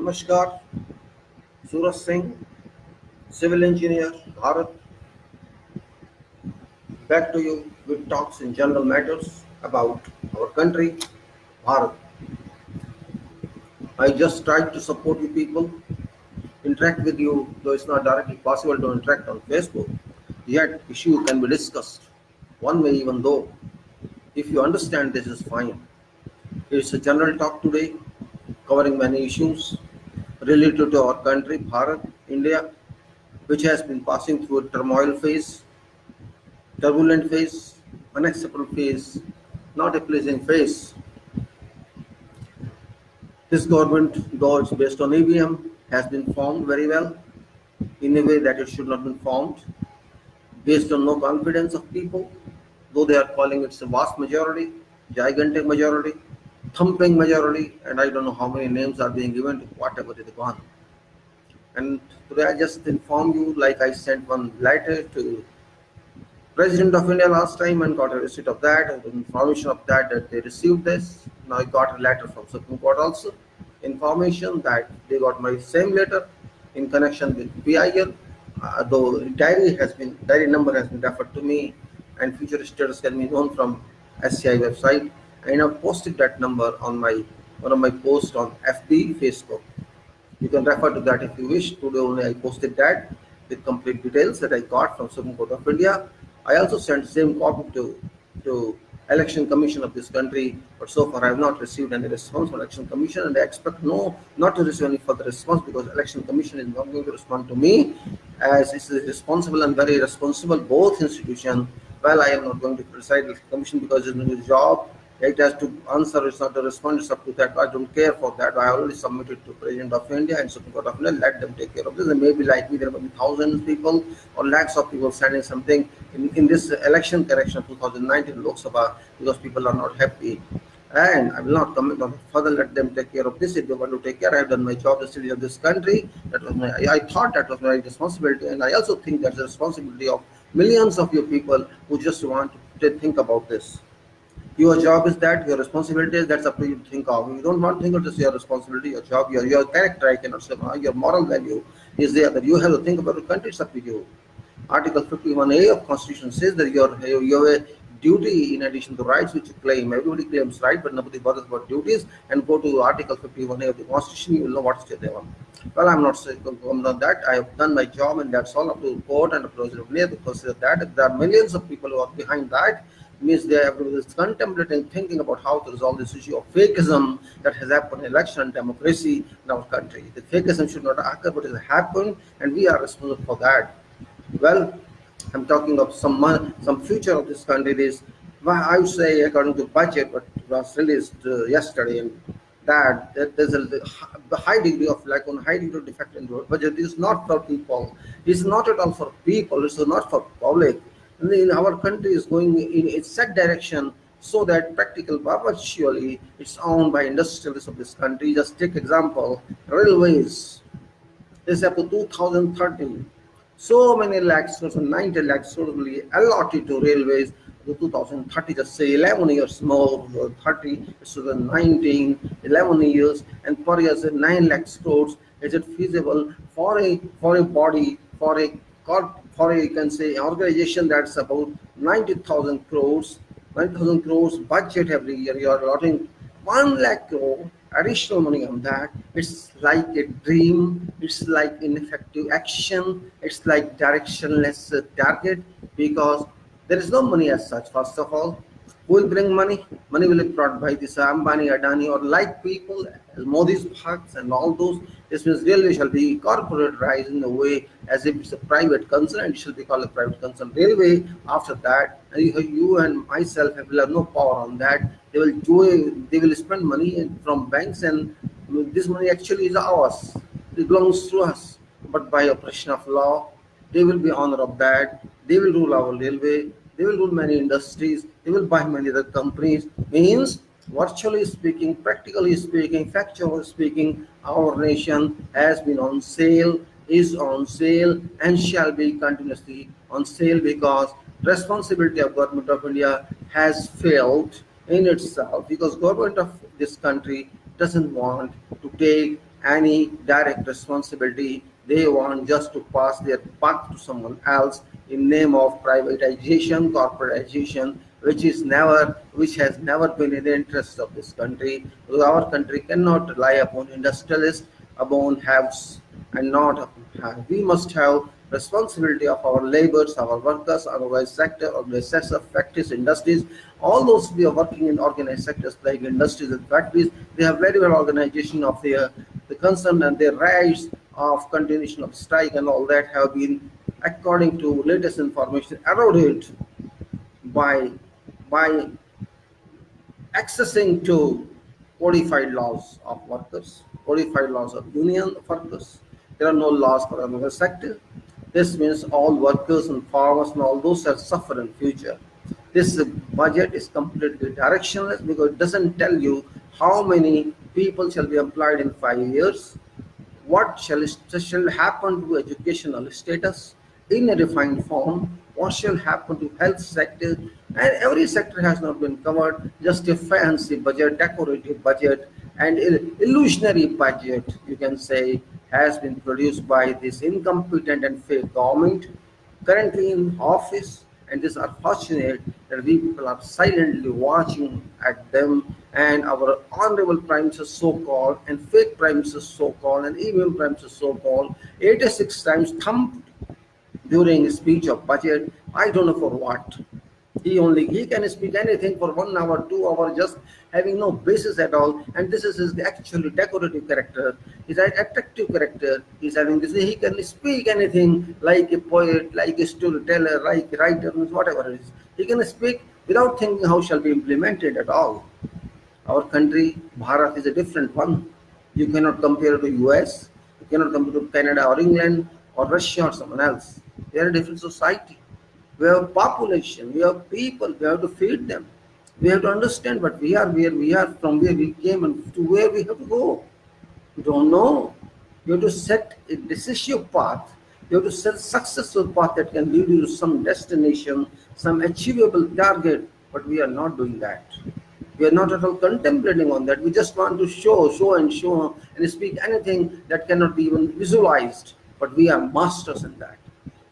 Namaskar, Suraj Singh, civil engineer, Bharat, back to you with talks in general matters about our country, Bharat. I just tried to support you people, interact with you, though it's not directly possible to interact on Facebook. Yet, issue can be discussed one way, even though if you understand this is fine. It's a general talk today covering many issues related to our country, Bharat, India, which has been passing through a turmoil phase, turbulent phase, unacceptable phase, not a pleasing phase. This government, though it's based on EVM, has been formed very well in a way that it should not have been formed, based on no confidence of people, though they are calling it a vast majority, gigantic majority, thumping majority, and I don't know how many names are being given to whatever is gone. And today I just inform you, like I sent one letter to President of India last time and got a receipt of that, and information of that they received this. Now I got a letter from Supreme Court also, information that they got my same letter in connection with PIL, though diary number has been referred to me, and future status can be known from SCI website. I now posted that number on my one of my posts on FB, Facebook. You can refer to that if you wish. Today only I posted that with complete details that I got from Supreme Court of India. I also sent same copy to Election Commission of this country, but so far I have not received any response from Election Commission, and I expect not to receive any further response because Election Commission is not going to respond to me as it's responsible and very responsible both institutions. Well, I am not going to criticize the Commission because it's his job. It has to answer, it's not to respond, it's up to that. I don't care for that. I already submitted to President of India and Supreme Court of India, let them take care of this. And maybe like me, there will be thousands of people or lakhs of people sending something in this election correction of 2019 Lok Sabha because people are not happy. And I will not comment on it further, let them take care of this. If they want to take care, I have done my job, the city of this country. I thought that was my responsibility, and I also think that's the responsibility of millions of you people who just want to think about this. Your job is that, your responsibility is that's up to you to think of. If you don't want to think of this, your responsibility, your job, your character, I cannot say, your moral value is there that you have to think about the country, it's up to you. Article 51A of Constitution says that you have a duty in addition to rights which you claim. Everybody claims right, but nobody bothers about duties. And go to Article 51A of the Constitution, you will know what's there. Well, I'm not saying on that. I have done my job, and that's all up to the court and the President of India to consider that. If there are millions of people who are behind that, means they have to be contemplating, thinking about how to resolve this issue of fakeism that has happened in election and democracy in our country. The fakeism should not occur, but it has happened, and we are responsible for that. Well, I'm talking of some future of this country. Is, well, I would say, according to budget, but was released yesterday, and that there's a high degree of defect in the budget. It is not for people. It's not at all for people. It's not for public. In our country is going in a set direction so that virtually it's owned by industrialists of this country. Just take example, railways is up to 2030. So many lakhs, 90 lakhs totally allotted to railways to 2030, just say 11 years more, 30, so the 19, 11 years, and per year 9 lakhs crores. Is it feasible for a body, for a you can say organization that's about 90,000 crores budget every year? You are allotting 1 lakh crore additional money on that. It's like a dream. It's like ineffective action. It's like directionless target because there is no money as such. First of all, who will bring money? Money will be brought by this Ambani, Adani, or like people, Modi's parks and all those. This means railway shall be corporatized in a way as if it's a private concern, and it shall be called a private concern. Railway, after that, you and myself will have no power on that. They will spend money from banks, and this money actually is ours. It belongs to us. But by operation of law, they will be owner of that. They will rule our railway. They will rule many industries. They will buy many other companies. Means, virtually speaking, practically speaking, factually speaking, our nation has been on sale, is on sale, and shall be continuously on sale because responsibility of Government of India has failed in itself because government of this country doesn't want to take any direct responsibility. They want just to pass their buck to someone else in name of privatization, corporatization, which has never been in the interest of this country. Because our country cannot rely upon industrialists, upon haves and not upon have. We must have responsibility of our laborers, our workers, organized sector, organized sector, factories, industries. All those we are working in organized sectors like industries and factories. They have very well organization of the concern, and their rights of continuation of strike and all that have been, according to latest information, eroded by by accessing to codified laws of workers, codified laws of union workers. There are no laws for another sector. This means all workers and farmers and all those that suffer in future. This budget is completely directionless because it doesn't tell you how many people shall be employed in 5 years, what shall happen to educational status in a defined form, what shall happen to health sector, and every sector has not been covered. Just a fancy budget, decorative budget, and illusionary budget, you can say, has been produced by this incompetent and fake government currently in office. And it is unfortunate that we people are silently watching at them, and our honorable prime minister so-called and fake prime minister so-called and EVM prime minister so-called 86 times thumped during his speech of budget. I don't know for what. He can speak anything for 1 hour, 2 hours, just having no basis at all. And this is his actually decorative character. He's an attractive character. He's having this. He can speak anything like a poet, like a storyteller, like a writer, whatever it is. He can speak without thinking how shall be implemented at all. Our country, Bharat, is a different one. You cannot compare to US. You cannot compare to Canada or England or Russia or someone else. They are a different society. We have population, we have people, we have to feed them. We have to understand what we are, where we are, from where we came, and to where we have to go. You don't know. You have to set a decisive path. You have to set a successful path that can lead you to some destination, some achievable target. But we are not doing that. We are not at all contemplating on that. We just want to show and speak anything that cannot be even visualized. But we are masters in that.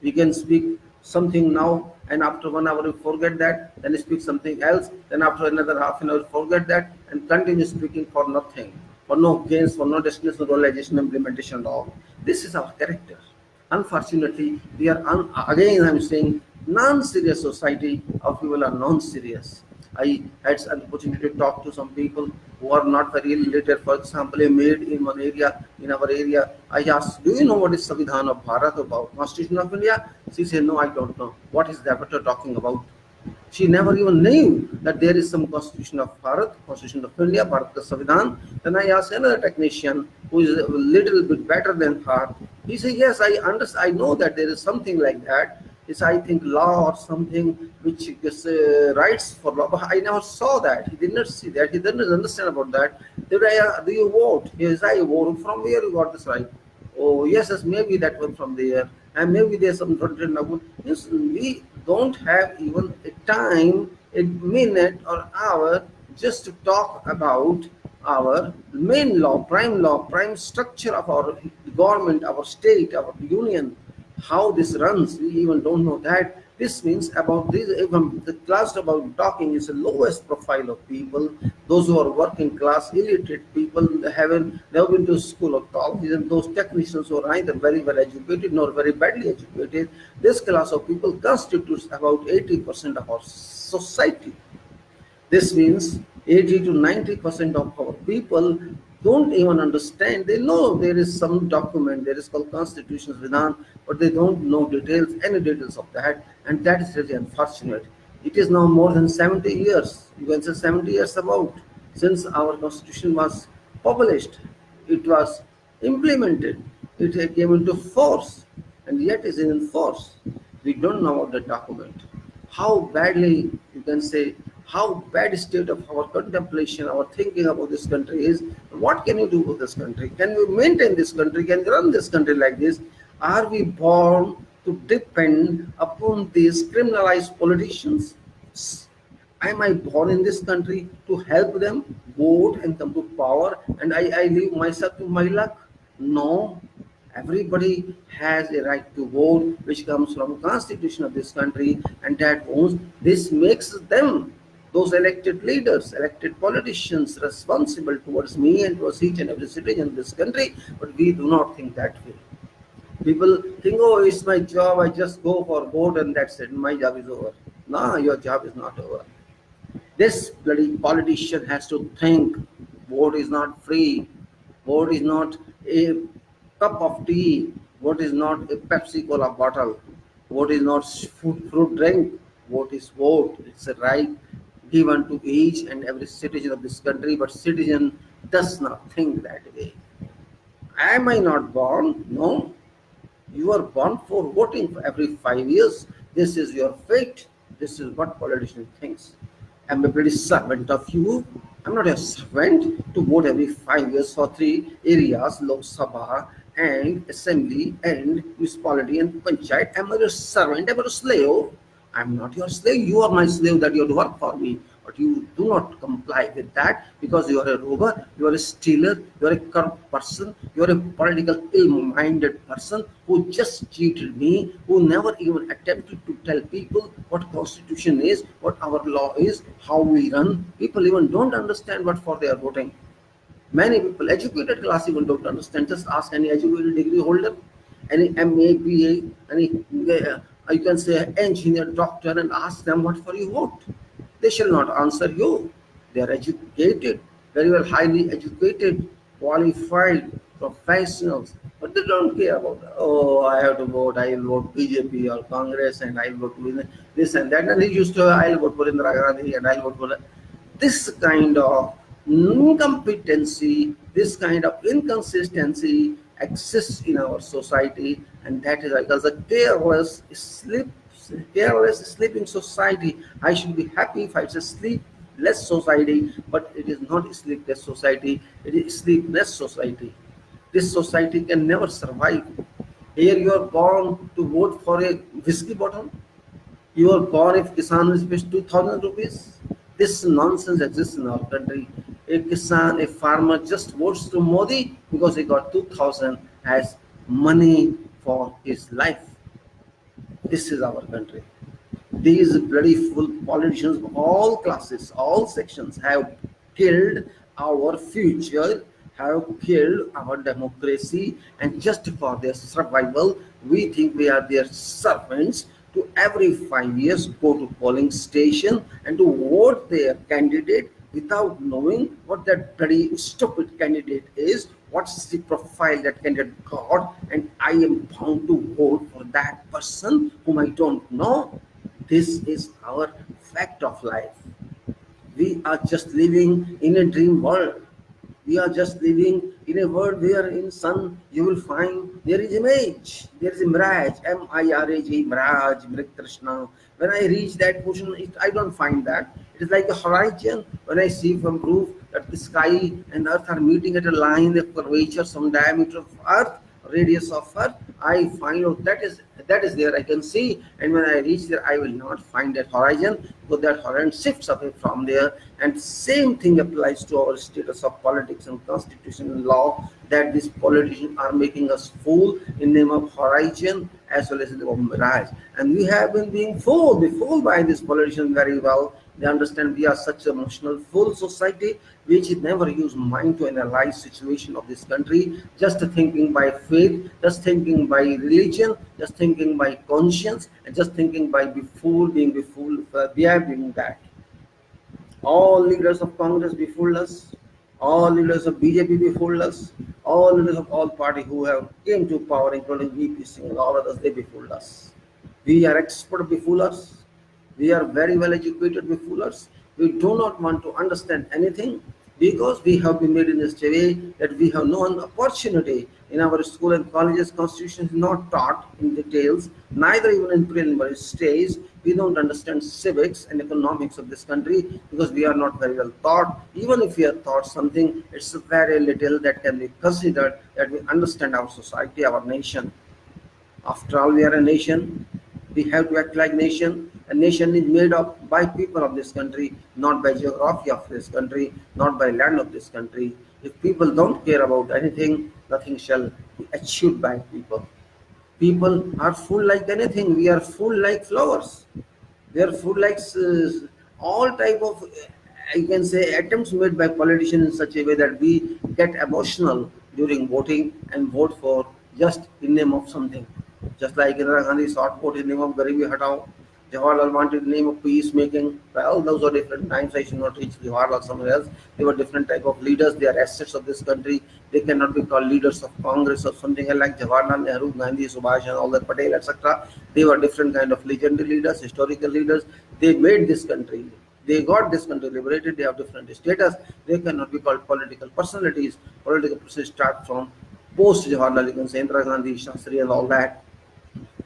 We can speak something now, and after 1 hour we forget that, then speak something else, then after another half an hour forget that, and continue speaking for nothing, for no gains, for no destination, realization, implementation at all. This is our character. Unfortunately, we are again I'm saying non-serious society. Our people are non-serious. I had an opportunity to talk to some people who are not very related. For example, a maid in one area, in our area, I asked, do you know what is Savidhaan of Bharat about? Constitution of India? She said, no, I don't know. What is that what you're talking about? She never even knew that there is some Constitution of Bharat, Constitution of India, Bharat Savidhaan. Then I asked another technician who is a little bit better than her. He said, yes, I know that there is something like that. It's, I think, law or something which gives rights for law. But I never saw that. He did not see that. He didn't understand about that. Do you vote? Yes, I vote. From where you got this right? Oh, yes, maybe that one from there. And maybe there's some. Yes, we don't have even a time, a minute or hour just to talk about our main law, prime structure of our government, our state, our union. How this runs, we even don't know that. This means about this, even the class about talking is the lowest profile of people. Those who are working class, illiterate people, they haven't never been to school or college, and those technicians who are neither very well educated nor very badly educated. This class of people constitutes about 80% of our society. This means 80 to 90% of our people don't even understand. They know there is some document, there is called Constitution Vidhan, but they don't know any details of that, and that is really unfortunate. It is now more than 70 years, you can say 70 years about, since our Constitution was published, it was implemented, it came into force, and yet is in force. We don't know about the document. How badly, you can say, how bad state of our contemplation, our thinking about this country is. What can you do with this country? Can we maintain this country? Can we run this country like this? Are we born to depend upon these criminalized politicians? Am I born in this country to help them vote and come to power, and I leave myself to my luck? No, everybody has a right to vote, which comes from constitution of this country, and that owns. This makes them, those elected leaders, elected politicians, responsible towards me and towards each and every citizen of this country. But we do not think that way. People think, oh, it's my job. I just go for vote and that's it. My job is over. No, your job is not over. This bloody politician has to think vote is not free, vote is not a cup of tea, vote is not a Pepsi Cola bottle, vote is not fruit drink, vote is vote. It's a right given to each and every citizen of this country, but citizen does not think that way. Am I not born? No. You are born for voting for every 5 years. This is your fate. This is what politician thinks. I'm a bloody servant of you. I'm not a servant to vote every 5 years for three areas, Lok Sabha and Assembly and municipality and Panchayat. I'm not a servant, I'm not a slave. I'm not your slave. You are my slave that you have to work for me. But you do not comply with that because you are a robber, you are a stealer, you are a corrupt person, you are a political ill-minded person who just cheated me, who never even attempted to tell people what constitution is, what our law is, how we run. People even don't understand what for they are voting. Many people, educated class even don't understand. Just ask any educated degree holder, any MA, BA, any you can say engineer, doctor, and ask them what for you vote. They shall not answer you. They are educated, very well, highly educated, qualified, professionals, but they don't care about, oh, I have to vote, I will vote BJP or Congress, and I will vote for this and that. And he used to, I'll vote for Indira Gandhi, and I'll vote for this kind of incompetency, this kind of inconsistency exists in our society, and that is because a careless sleeping society. I should be happy if it's a sleepless society, but it is not a sleepless society, it is a sleepless society. This society can never survive. Here you are born to vote for a whiskey bottle. You are born if Kisan is paid 2,000 rupees. This nonsense exists in our country. A Kisan, a farmer, just votes to Modi because he got 2,000 as money for his life. This is our country. These bloody full politicians of all classes, all sections have killed our future, have killed our democracy, and just for their survival, we think we are their servants to every 5 years go to polling station and to vote their candidate without knowing what that bloody stupid candidate is, what's the profile that candidate got, and I am bound to vote for that person whom I don't know. This is our fact of life. We are just living in a dream world. We are just living in a world where in sun you will find there is image, there is a mirage, M-I-R-A-G, mirage, Mritrishna. When I reach that portion, I don't find that. It is like a horizon. When I see from roof that the sky and earth are meeting at a line, a curvature, some diameter of earth, radius of earth, I find out that is there I can see, and when I reach there I will not find that horizon because that horizon shifts away from there. And same thing applies to our status of politics and constitution and law, that these politicians are making us fool in name of horizon as well as in the name of mirage. And we have been being fooled by these politicians very well. They understand we are such an emotional full society which never use mind to analyze situation of this country, just thinking by faith, just thinking by religion, just thinking by conscience, and just thinking by being befooled. We are doing that. All leaders of Congress befooled us. All leaders of BJP befooled us. All leaders of all party who have came to power, including VP Singh and all others, they befooled us. We are expert befoolers. We are very well educated befoolers. We do not want to understand anything because we have been made in such a way that we have no opportunity. In our school and colleges, constitution is not taught in details, neither even in preliminary stage. We don't understand civics and economics of this country because we are not very well taught. Even if we are taught something, it's very little that can be considered that we understand our society, our nation. After all, we are a nation. We have to act like nation. A nation is made up by people of this country, not by geography of this country, not by land of this country. If people don't care about anything, nothing shall be achieved by people. People are full like anything. We are full like flowers. We are full like all type of, I can say, attempts made by politicians in such a way that we get emotional during voting and vote for just in name of something. Just like Indira Gandhi sought vote in name of Garibi Hatao, Jawaharlal wanted in name of peacemaking. Well, those are different times. I should not reach Jawaharlal somewhere else. They were different type of leaders. They are assets of this country. They cannot be called leaders of Congress or something like Jawaharlal Nehru, Gandhi, Subhash, and all that Patel, etc. They were different kind of legendary leaders, historical leaders. They made this country. They got this country liberated. They have different status. They cannot be called political personalities. Political personalities start from post Jawaharlal. You can say Indira Gandhi, Shastri, and all that.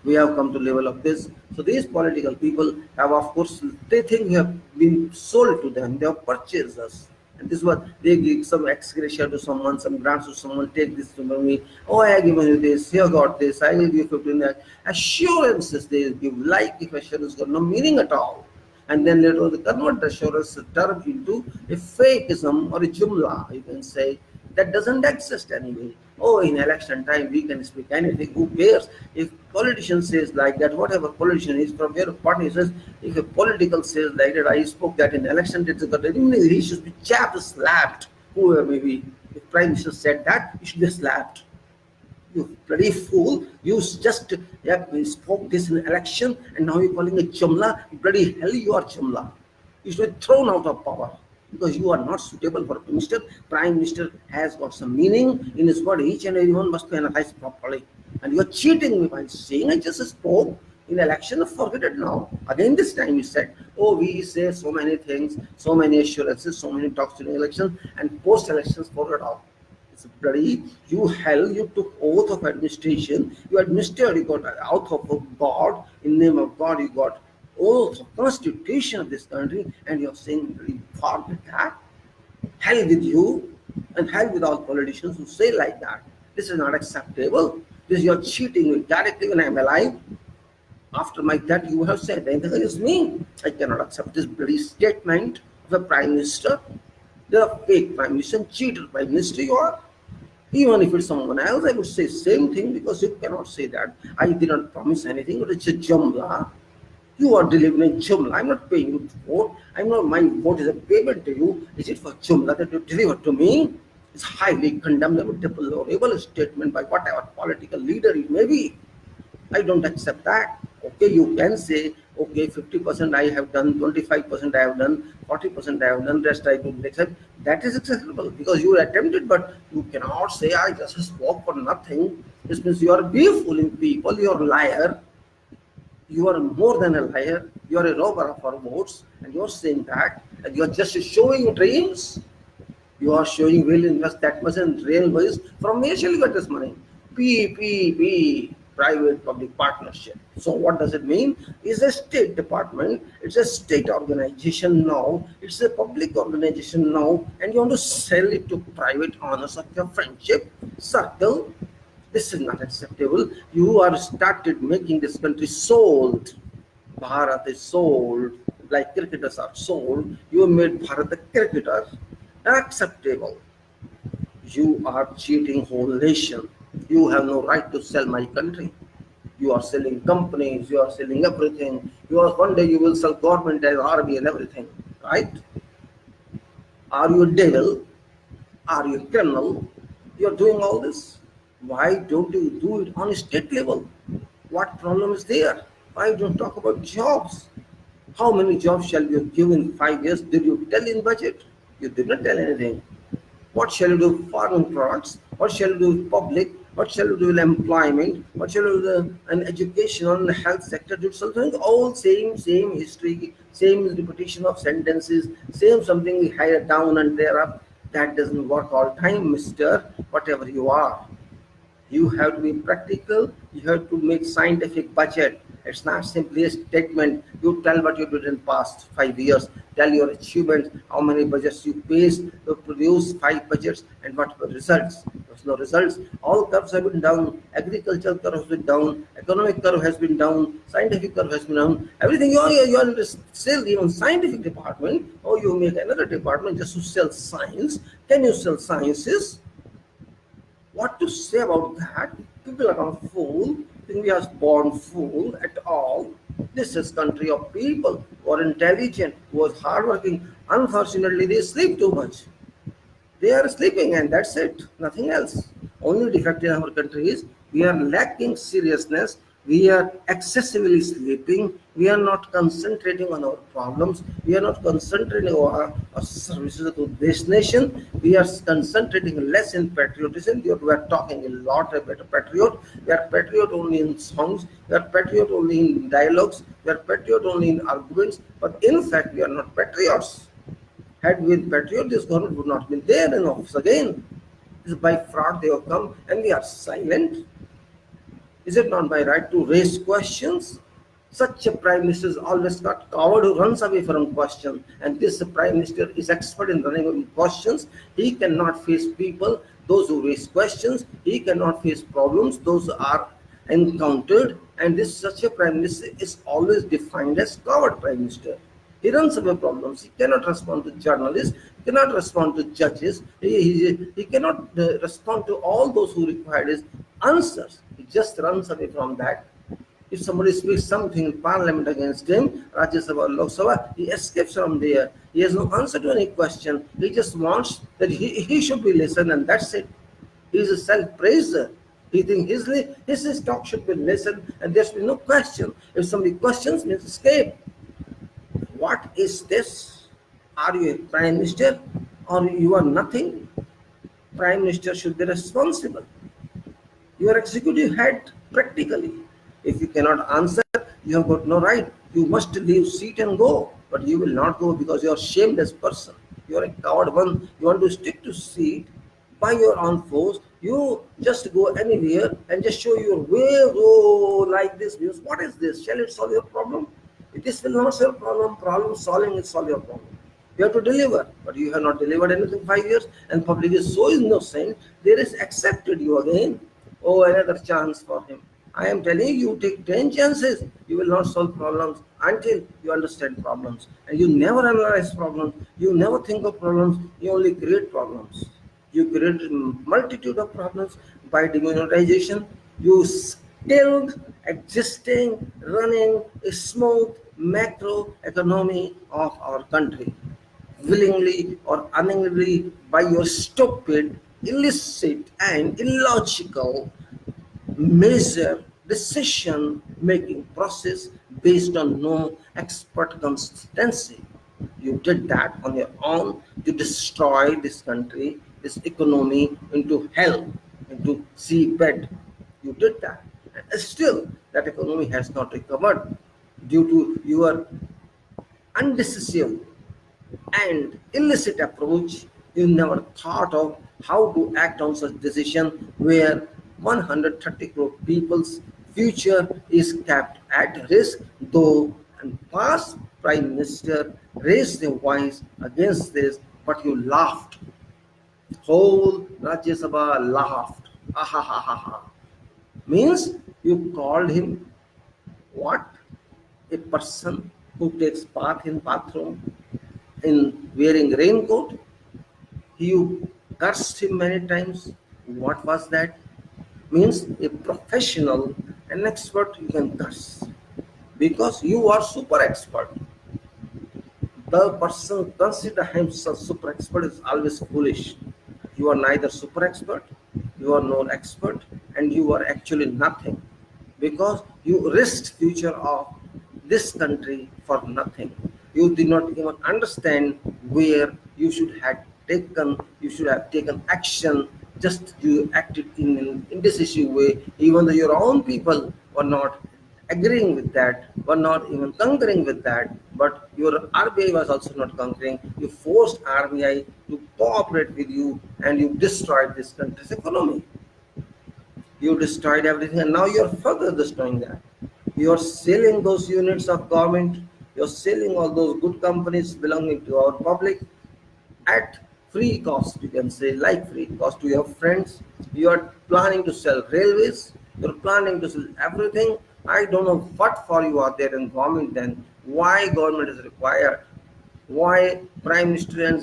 We have come to level of this. So these political people have, of course, they think we have been sold to them. They have purchased us. And this is what they give some ex gratia to someone, some grants to someone, take this to me. Oh, I have given you this, you got this, I will give 15 lakh. Assurances they give, like if assurance got no meaning at all. And then later they convert the assurance term into a fakeism or a jumla, you can say, that doesn't exist anyway. Oh, in election time we can speak anything. Who cares? If politician says like that, whatever politician is from your party says, if a political says like that, I spoke that in election, he should be chapped, slapped. Whoever may be. If Prime Minister said that, he should be slapped. You bloody fool! You just spoke this in election, and now you're calling it jumla. Bloody hell, you are jumla. You should be thrown out of power, because you are not suitable for minister. Prime Minister has got some meaning in his word. Each and everyone must be analyzed properly. And you are cheating me by saying I just spoke in election. Forget it now. Again this time you said, oh, we say so many things, so many assurances, so many talks during election, and post elections forget all. It's bloody, you took oath of administration, you administered, you got oath of God, in name of God you got oath of constitution of this country, and you're saying, forget that. Hell with you, and hell with all politicians who say like that. This is not acceptable. This you're cheating me directly when I'm alive. After my death, you have said, anything is me. I cannot accept this bloody statement of a prime minister. You're a fake prime minister, cheated prime minister you are. Even if it's someone else, I would say same thing, because you cannot say that. I did not promise anything, but it's a jumla. You are delivering jumla. I'm not paying you to vote. My vote is a payment to you. Is it for jumla that you deliver to me? It's highly condemnable, deplorable statement by whatever political leader it may be. I don't accept that. Okay, you can say, okay, 50% I have done, 25% I have done, 40% I have done, rest I don't accept. That is acceptable, because you attempted, but you cannot say I just spoke for nothing. This means you are befooling people, you are a liar. You are more than a liar. You are a robber of our votes, and you are saying that, and you are just showing dreams. You are showing will invest that much in real ways. From where shall you get this money? PPP, private public partnership. So what does it mean? It's a state department. It's a state organization now. It's a public organization now, and you want to sell it to private owners of your friendship circle. This is not acceptable. You are started making this country sold. Bharat is sold, like cricketers are sold. You made Bharat a cricketer. Unacceptable. You are cheating whole nation. You have no right to sell my country. You are selling companies. You are selling everything. One day you will sell government and army and everything, right? Are you a devil? Are you a criminal? You are doing all this. Why don't you do it on a state level? What problem is there? Why don't talk about jobs? How many jobs shall you give in 5 years? Did you tell in budget? You did not tell anything. What shall you do with foreign products? What shall you do with public? What shall you do with employment? What shall you do with education and health sector? Something all same history, same repetition of sentences, same something higher down and there up. That doesn't work all time, mister, whatever you are. You have to be practical. You have to make scientific budget. It's not simply a statement. You tell what you did in past 5 years. Tell your achievements, how many budgets you faced. You produce 5 budgets, and what were results? There's no results. All curves have been down. Agricultural curve has been down. Economic curve has been down. Scientific curve has been down. Everything you are still even scientific department. Or you make another department just to sell science. Can you sell sciences? What to say about that? People are not fool. India is born fool at all. This is country of people who are intelligent, who are hardworking. Unfortunately, they sleep too much. They are sleeping and that's it, nothing else. Only defect in our country is we are lacking seriousness, we are excessively sleeping, we are not concentrating on our problems, we are not concentrating on our services to this nation, we are concentrating less in patriotism. We are talking a lot about patriot. We are patriot only in songs, we are patriot only in dialogues, we are patriot only in arguments, but in fact we are not patriots. Had we been patriot, this government would not have been there in office again. It is by fraud they have come and we are silent. Is it not my right to raise questions? Such a prime minister is always got coward who runs away from questions. And this prime minister is expert in running away from questions. He cannot face people, those who raise questions. He cannot face problems, those who are encountered. And this such a prime minister is always defined as coward prime minister. He runs away problems. He cannot respond to journalists. He cannot respond to judges. He cannot respond to all those who require his answers. He just runs away from that. If somebody speaks something in parliament against him, Rajya Sabha, Lok Sabha, he escapes from there. He has no answer to any question. He just wants that he should be listened and that's it. He is a self-praiser. He thinks his talk should be listened and there should be no question. If somebody questions, means escape. What is this? Are you a prime minister or you are nothing? Prime minister should be responsible. You are executive head practically. If you cannot answer, you have got no right. You must leave seat and go. But you will not go because you are a shameless person. You are a coward one. You want to stick to seat by your own force. You just go anywhere and just show your way. Oh, like this. Because what is this? Shall it solve your problem? This will not solve problem. Problem solving will solve your problem. You have to deliver, but you have not delivered anything 5 years, and public is so innocent. There is accepted you again. Oh, another chance for him. I am telling you, take 10 chances. You will not solve problems until you understand problems, and you never analyze problems. You never think of problems. You only create problems. You create a multitude of problems by demonetization. You skilled, existing, running a smooth macro economy of our country, willingly or unwillingly, by your stupid, illicit, and illogical measure decision making process based on no expert consistency. You did that on your own. You destroyed this country, this economy into hell, into seabed. You did that. And still, that economy has not recovered due to your undecisive and illicit approach. You never thought of how to act on such decision where 130 crore people's future is kept at risk, though and past prime minister raised their voice against this, but you laughed. Whole Rajya Sabha laughed. Ha ha ha ha ha. Means you called him what? A person who takes bath in bathroom in wearing raincoat. You cursed him many times. What was that? Means a professional, an expert you can curse because you are super expert. The person consider himself super expert is always foolish. You are neither super expert, you are no expert, and you are actually nothing because you risked future of this country for nothing. You did not even understand where you should have taken action. Just you acted in an indecisive way, even though your own people were not agreeing with that, were not even concurring with that, but your RBI was also not concurring. You forced RBI to cooperate with you and you destroyed this country's economy. You destroyed everything and now you're further destroying that. You're selling those units of government, you're selling all those good companies belonging to our public at free cost, you can say, like free cost to your friends. You are planning to sell railways, you're planning to sell everything. I don't know what for you are there in government then. Why government is required? Why prime minister and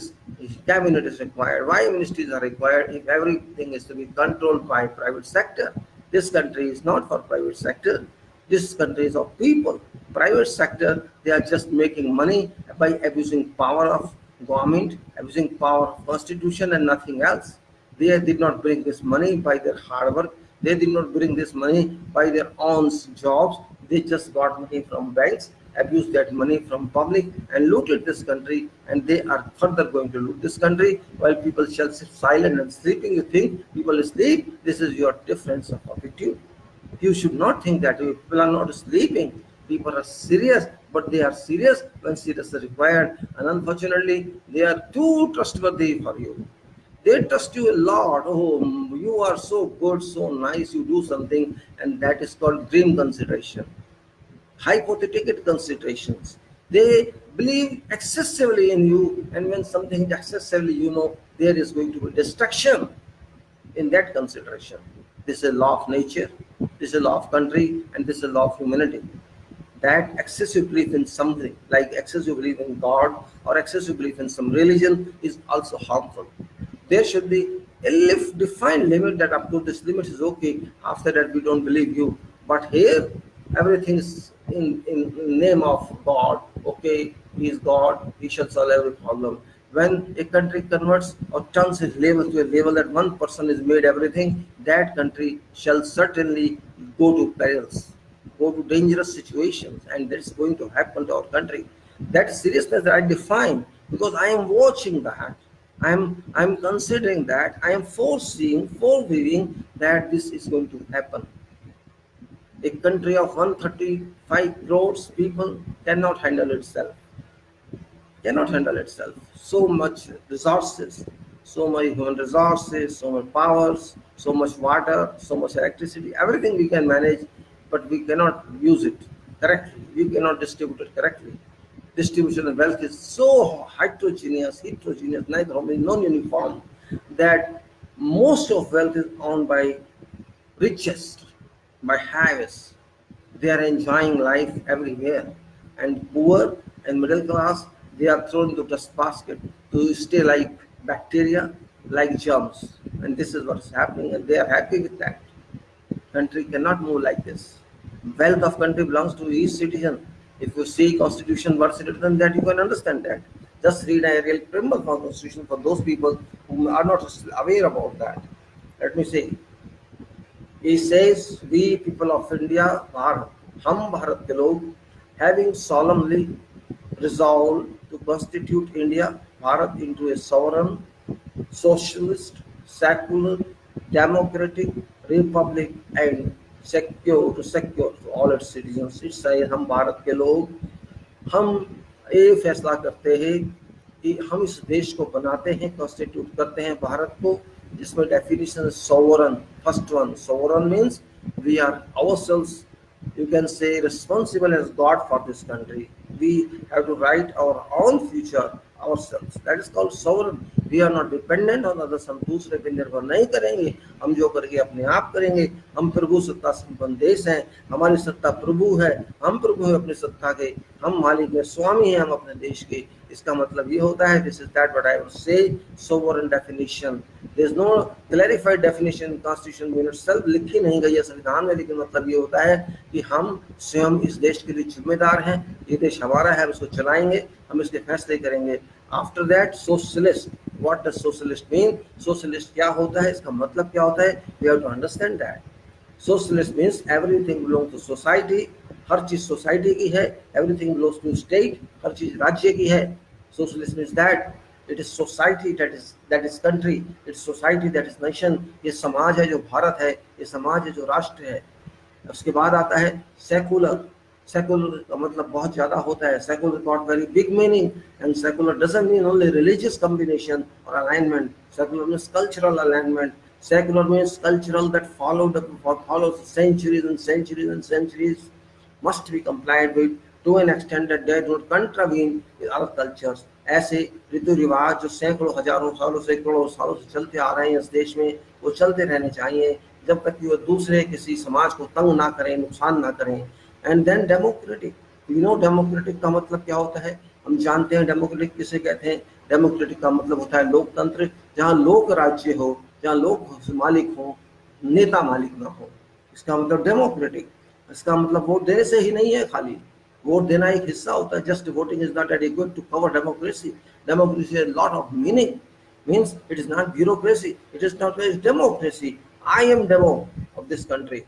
cabinet is required, why ministries are required if everything is to be controlled by private sector? This country is not for private sector. This country is of people. Private sector, they are just making money by abusing power of government, abusing power of constitution and nothing else. They did not bring this money by their hard work. They did not bring this money by their own jobs. They just got money from banks, abused that money from public and looted this country, and they are further going to loot this country while people shall sit silent and sleeping. You think people sleep? This is your difference of attitude. You should not think that way. People are not sleeping. People are serious, but they are serious when serious is required. And unfortunately, they are too trustworthy for you. They trust you a lot. Oh, you are so good, so nice, you do something, and that is called dream consideration. Hypothetical considerations. They believe excessively in you, and when something is excessively, there is going to be destruction in that consideration. This is a law of nature, this is a law of country, and this is a law of humanity. That excessive belief in something, like excessive belief in God or excessive belief in some religion, is also harmful. There should be a defined limit that up to this limit is okay. After that, we don't believe you. But here, everything is in name of God. Okay, He is God. He shall solve every problem. When a country converts or turns its level to a level that one person is made everything, that country shall certainly go to perils, go to dangerous situations, and that's going to happen to our country. That seriousness that I define, because I am watching that. I'm considering that. I am foreseeing that this is going to happen. A country of 135 crores people cannot handle itself. So much resources, so much human resources, so much powers, so much water, so much electricity, everything we can manage, but we cannot use it correctly. We cannot distribute it correctly. Distribution of wealth is so heterogeneous, non-uniform, that most of wealth is owned by richest, by highest. They are enjoying life everywhere, and poor and middle class, they are thrown into dust basket to stay like bacteria, like germs, and this is what is happening, and they are happy with that. Country cannot move like this. Wealth of country belongs to each citizen. If you see Constitution birth citizen, that you can understand that. Just read a real preamble for Constitution for those people who are not aware about that. Let me say. He says, we people of India, Bharat, hum Bharat ke log, having solemnly resolved to constitute India, Bharat into a sovereign, socialist, secular, democratic republic and secure to all its citizens. It says, हम भारत के लोग, हम ये फैसला करते हैं कि हम इस देश को बनाते हैं, कॉन्स्टिट्यूट करते हैं भारत को, जिसमें definition sovereign. First one, sovereign means we are ourselves, you can say, responsible as God for this country. We have to write our own future ourselves. That is called sovereign. We are not dependent on others. हम दूसरे पे निर्भर नहीं करेंगे. हम जो करेंगे अपने आप करेंगे. हम प्रभु सत्ता संपन्न देश हैं. हमारी सत्ता प्रभु है. हम प्रभु हैं अपनी सत्ता के. हम मालिक हैं, स्वामी हैं हम अपने देश के. इसका मतलब ये होता है, this is that what I would say, sovereign definition. There is no clarified definition in Constitution in itself. लिखी नहीं गई है संविधान में, लेकिन मतलब ये होता है कि हम स्वयं इस देश के लिए जिम्मेदार हैं. ये देश हमारा है, हम इसको चलाएंगे, हम इसके फैसले करेंगे. After that, socialist. What does socialist mean? Socialist क्या होता है, इसका मतलब क्या होता है? We have to understand that. Socialist means everything belongs to society. हर चीज सोसाइटी की है. Everything belongs to state. हर चीज राज्य की है. Socialist means that it is society that is country. It's society that is nation. ये समाज है जो भारत है. ये समाज है जो राष्ट्र है. उसके बाद आता है secular. Secular का मतलब बहुत ज्यादा होता है. Secular got very big meaning, and secular doesn't mean only religious combination or alignment. Secular means cultural alignment. Secular means cultural that follows centuries and centuries and centuries, must be complied with to an extent that they don't contravene with other cultures. ऐसे रीति रिवाज जो सैकड़ों हजारों सालों सैकड़ों सालों से चलते आ रहे हैं इस देश में, वो चलते रहने चाहिए जब तक कि वो दूसरे किसी समाज को तंग ना करें, नुकसान ना करें. And then democratic. डेमोक्रेटिक का मतलब क्या होता है? हम जानते हैं डेमोक्रेटिक किसे कहते हैं. डेमोक्रेटिक का मतलब होता है लोकतंत्र, जहाँ लोक राज्य हो, जहाँ लोग मालिक हो, नेता मालिक ना हो। इसका मतलब डेमोक्रेटिक। इसका मतलब वोट देने से ही नहीं है खाली, वोट देना एक हिस्सा होता है। Just voting is not adequate to cover democracy. Democracy has a lot of meaning. Means it is not bureaucracy, it is not it's democracy. I am demo of this country.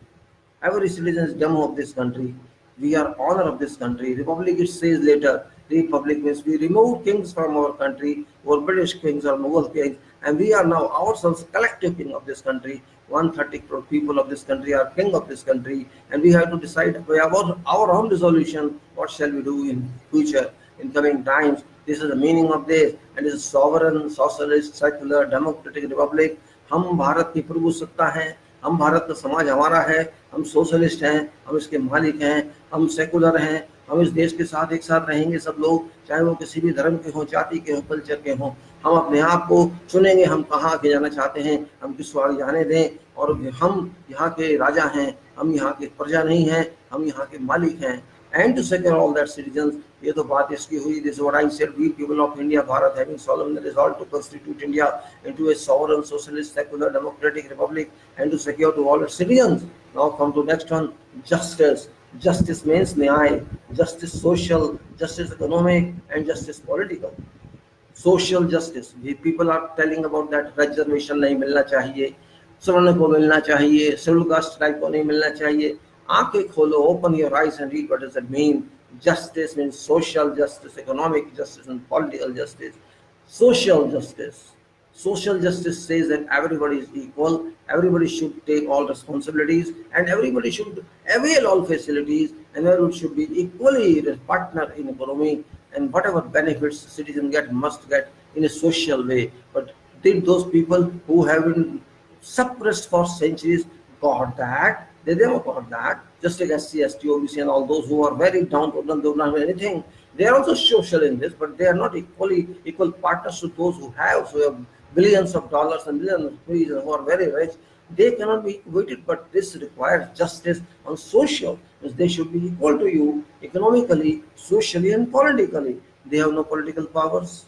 Every citizen is demo of this country. We are honor of this country. Republic, it says later. Republic means we remove kings from our country, or British kings or Mughal kings, and we are now ourselves collective king of this country. 130 crore people of this country are king of this country, and we have to decide by our own resolution what shall we do in future, in coming times. This is the meaning of this, and it is sovereign, socialist, secular, democratic republic. हम भारत की प्रभु सत्ता हैं, हम भारत का समाज हमारा है, हम सोशलिस्ट हैं, हम इसके मालिक हैं, हम सेकुलर हैं, हम इस देश के साथ एक साथ रहेंगे सब लोग, चाहे वो किसी भी धर्म के हों, जाति के हों, कल्चर के हों। हम अपने आप को चुनेंगे, हम कहाँ आगे जाना चाहते हैं, हम किसको आगे जाने दें, और हम यहाँ के राजा हैं, हम यहाँ के प्रजा नहीं हैं, हम यहाँ के मालिक हैं। And to secure all that citizens, ये तो बात इसकी हुई। This is what I said. We people of India, Bharat, having solemnly resolved to constitute India into a sovereign, socialist, secular, democratic republic, and to secure to all its citizens. Now come to next one: justice. Justice means न्याय, justice social, justice economic, and justice political. Social justice. People are telling about that reservation नहीं मिलना चाहिए, सवर्ण को मिलना चाहिए, schedule caste tribe को नहीं मिलना चाहिए। आंखें खोलो, open your eyes and read what does it mean. Justice means social justice, economic justice, and political justice. Social justice. Social justice says that everybody is equal, everybody should take all responsibilities, and everybody should avail all facilities, and everybody should be equally a partner in economy, and whatever benefits citizens get must get in a social way. But did those people who have been suppressed for centuries got that? They never got that. Just like SC, ST, OBC, and all those who are very down to them, they don't have anything. They are also social in this, but they are not equal partners to those who have billions of dollars and billions of rupees and who are very rich. They cannot be equated, but this requires justice on social. They should be equal to you economically, socially, and politically. They have no political powers.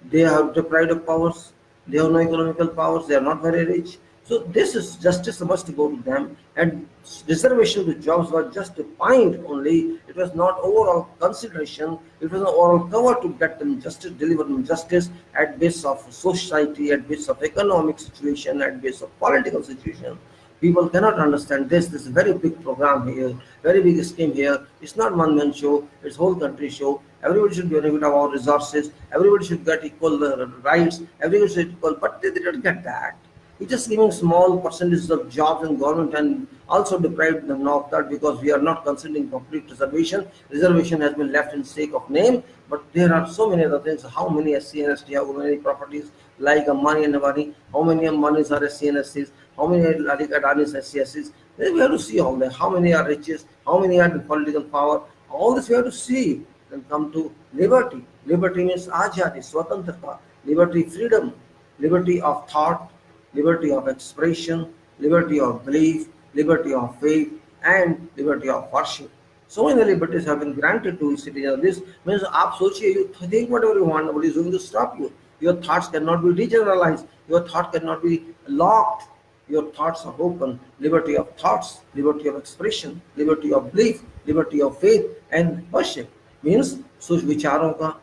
They are deprived of powers. They have no economical powers. They are not very rich. So this is justice must go to them, and reservation to jobs was just a point only. It was not overall consideration. It was an overall cover to get them justice, deliver them justice at base of society, at base of economic situation, at base of political situation. People cannot understand this. This is a very big program here, very big scheme here. It's not one man show, it's whole country show. Everybody should benefit of our resources. Everybody should get equal rights. Everybody should equal, but they didn't get that. We're just giving small percentages of jobs in government and also deprived them of that because we are not considering complete reservation. Reservation has been left in sake of name, but there are so many other things. How many SC and ST have many properties like Ambani and Ambani? How many Ambanis are SC and SCs? How many are Adanis SCSs? Then we have to see all that. How many are riches? How many are the political power? All this we have to see. Then come to liberty. Liberty means azadi, swatantrata, liberty, freedom, liberty of thought, liberty of expression, liberty of belief, liberty of faith, and liberty of worship. So many liberties have been granted to citizens. This means आप सोचिए, you think whatever you want, nobody is going to stop you. Your thoughts cannot be degeneralized. Your thought cannot be locked. Your thoughts are open. Liberty of thoughts, liberty of expression, liberty of belief, liberty of faith, and worship. Means सोच विचारों का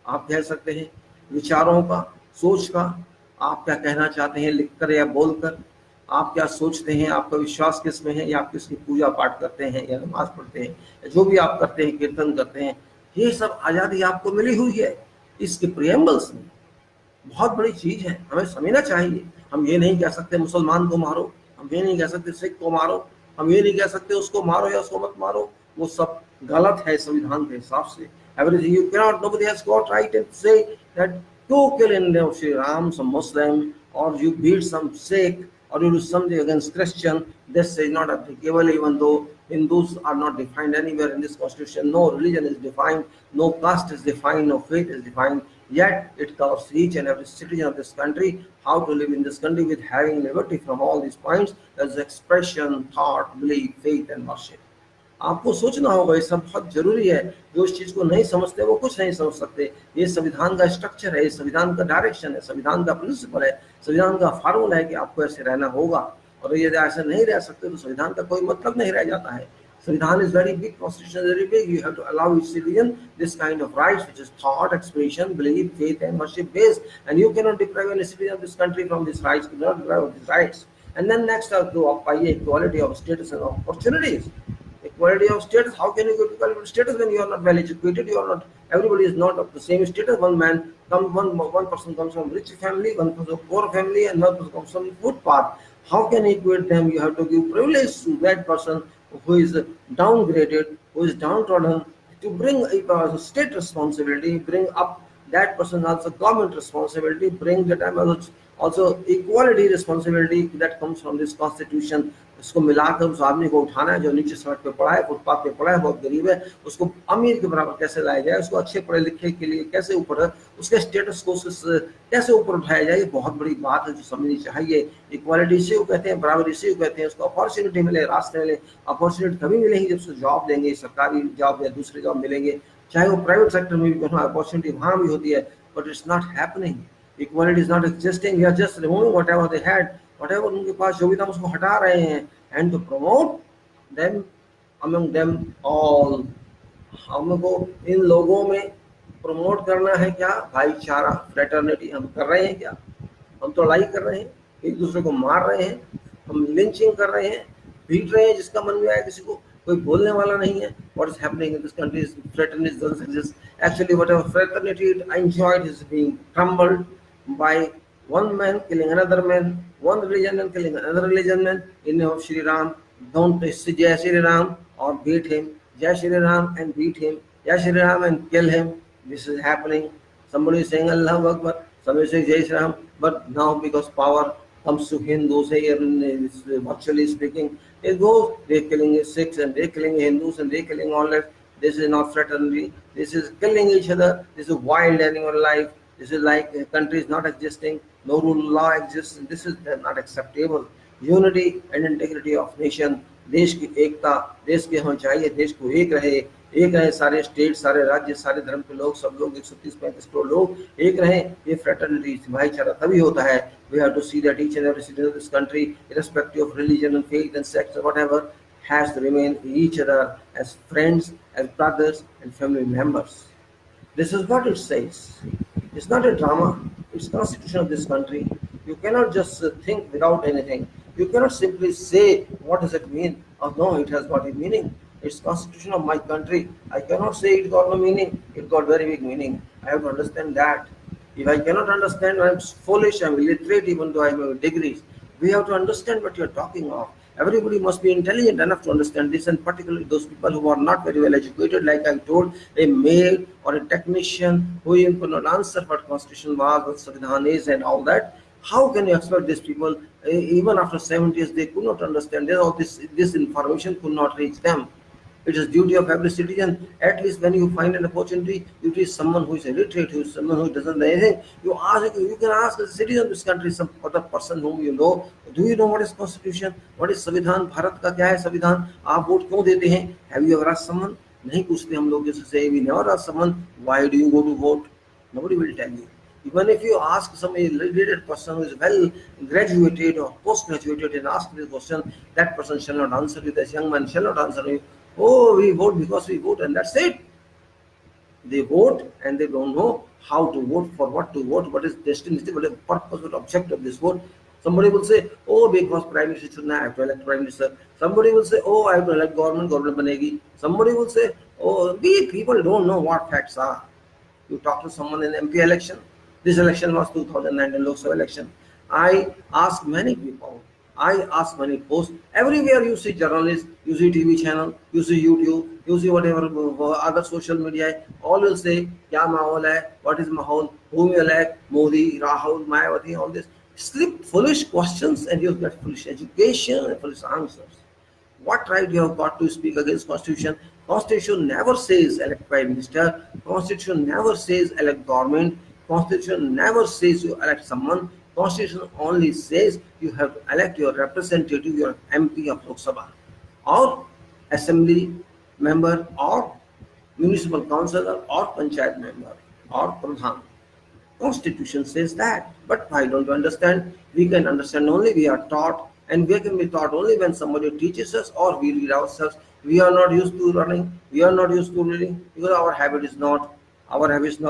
आप कह सकते हैं, विचारों का, सोच का, आप क्या कहना चाहते हैं लिखकर या बोलकर, आप क्या सोचते हैं, आपका विश्वास किस में है, या आप किसकी पूजा पाठ करते हैं या नमाज पढ़ते हैं, जो भी आप करते हैं, कीर्तन करते हैं, ये सब आज़ादी आपको मिली हुई है इसके प्रियम्बल्स में। बहुत बड़ी चीज है, हमें समझना चाहिए। हम ये नहीं कह सकते मुसलमान को मारो, हम ये नहीं कह सकते सिख को मारो, हम ये नहीं कह सकते उसको मारो या उसको मत मारो, वो सब गलत है संविधान के हिसाब से। Everything you cannot, nobody has got right to say that you kill in the Sri Ram, some Muslim, or you beat some Sikh, or you do something against Christian. This is not applicable, even though Hindus are not defined anywhere in this constitution. No religion is defined, no caste is defined, no faith is defined. Yet it covers each and every citizen of this country how to live in this country with having liberty from all these points as expression, thought, belief, faith, and worship. आपको सोचना होगा, ये सब बहुत जरूरी है। जो इस चीज को नहीं समझते वो कुछ नहीं समझ सकते। ये संविधान का स्ट्रक्चर है, ये संविधान का डायरेक्शन है, संविधान का प्रिंसिपल है, संविधान का फार्मूला है कि आपको ऐसे रहना होगा। और यदि ऐसे नहीं रह सकते तो संविधान का कोई मतलब नहीं रह जाता है। Savidhan is very big, constitution is very big. You have to allow each citizen this kind of rights, which is thought, expression, belief, faith, and worship based. And you cannot deprive any citizen of this country from these rights. You cannot deprive of these rights. And then next, to equality of status and opportunities. Equality of status. How can you get equality of status when you are not well educated? You are not. Everybody is not of the same status. One person comes from rich family, one comes from poor family, and one person comes from footpath. How can you equate them? You have to give privilege to that person who is downgraded, who is downtrodden, to bring a state responsibility, bring up that person also government responsibility, bring the time also equality responsibility that comes from this constitution. इसको मिलाकर उस आदमी को उठाना है जो नीचे सड़क पे पड़ा है, फुटपाथ पे पड़ा है, बहुत गरीब है, उसको अमीर के बराबर कैसे लाया जाए, उसको अच्छे पढ़े लिखे के लिए कैसे ऊपर, उसके स्टेटस को कैसे ऊपर उठाया जाए, ये बहुत बड़ी बात है जो समझनी चाहिए। इक्वालिटी इसी को कहते हैं, बराबर इसी को कहते हैं। उसको अपॉर्चुनिटी मिले, रास्ते मिले। अपॉर्चुनिटी तभी मिलेगी जब उसको जॉब देंगे, सरकारी जॉब या दूसरे जॉब मिलेंगे, चाहे वो प्राइवेट सेक्टर में भी अपॉर्चुनिटी वहाँ भी होती है, but it's not happening. Equality is not existing. We are just removing whatever they had, whatever उनके पास जो भी था उसको हटा रहे हैं। And to promote them among them all. हमको इन लोगों में प्रमोट करना है क्या? भाईचारा, फ्रेटर्निटी। हम कर रहे हैं क्या? हम तो लड़ाई कर रहे हैं, एक दूसरे को मार रहे हैं, हम लिंचिंग कर रहे हैं, पीट रहे हैं जिसका मन में आया, किसी को कोई बोलने वाला नहीं है। What is happening in this country is fraternity doesn't exist. Actually, whatever fraternity I enjoyed is being crumbled by one man killing another man, one religion and killing another religion man in the name of Shri Ram. Don't say Jai Shri Ram or beat him. Jai Shri Ram and beat him. Jai Shri Ram and kill him. This is happening. Somebody is saying Allahu Akbar, somebody is saying Jai Shri Ram, but now because power comes to Hindus here, virtually speaking, it goes, they're killing Sikhs and they're killing Hindus and they're killing all that. This is not fraternity. This is killing each other. This is wild animal life. This is like a country is not existing. No rule of law exists. This is not acceptable. Unity and integrity of nation. देश की एकता, देश की होनी चाहिए, देश को एक रहे सारे स्टेट, सारे राज्य, सारे धर्म के लोग, सब लोग 130-135 करोड़ लोग एक रहें। ये फ्रेटर्निटी, भाईचारा तभी होता है। We have to see that each and every citizen of this country, irrespective of religion and faith and sex or whatever, has to remain each other as friends, as brothers and family members. This is what it says. It's not a drama. It's the constitution of this country. You cannot just think without anything. You cannot simply say, what does it mean? Oh no, it has got a meaning. It's constitution of my country. I cannot say it got no meaning. It got very big meaning. I have to understand that. If I cannot understand, I'm foolish, I'm illiterate, even though I have degrees. We have to understand what you're talking of. Everybody must be intelligent enough to understand this, and particularly those people who are not very well educated, like I told, a maid or a technician who even could not answer what constitution was, what Savidhaan is and all that. How can you expect these people, even after 70s, they could not understand, all this information could not reach them. It is duty of every citizen, at least when you find an opportunity, you teach someone who is illiterate, who is someone who doesn't know anything. You can ask a citizen of this country, some other person whom you know, do you know what is constitution? What is Savidhaan? Bharat का क्या है संविधान? आप vote क्यों देते हैं? Have you ever asked someone? नहीं पूछते हम लोग जैसे say we never ask someone why do you go to vote? Nobody will tell you. Even if you ask some educated person who is well graduated or post-graduated and ask this question, that person shall not answer you. This young man shall not answer you. Oh, we vote because we vote, and that's it. They vote and they don't know how to vote, for what to vote, what is destiny, what is the purpose, what object of this vote. Somebody will say, oh, because Prime Minister should not have to elect Prime Minister. Somebody will say, oh, I have to elect government banegi. Somebody will say, oh, we people don't know what facts are. You talk to someone in MP election. This election was 2019 Lok Sabha election. I asked many people. I ask many posts. Everywhere you see journalists, you see TV channel, you see YouTube, you see whatever other social media, all will say, kya mahol hai, what is mahol, whom you elect, Modi, Rahul, Mayawati, all this. Slip foolish questions and you get foolish education and foolish answers. What right you have got to speak against Constitution? Constitution never says elect Prime Minister. Constitution never says elect government. Constitution never says you elect someone. Constitution only says you have to elect your representative, your MP of Lok Sabha or Assembly member or municipal councillor or panchayat member or pradhan. Constitution says that, but why don't you understand? We can understand only we are taught, and we can be taught only when somebody teaches us or we read ourselves. We are not used to learning, we are not used to reading because our habit is not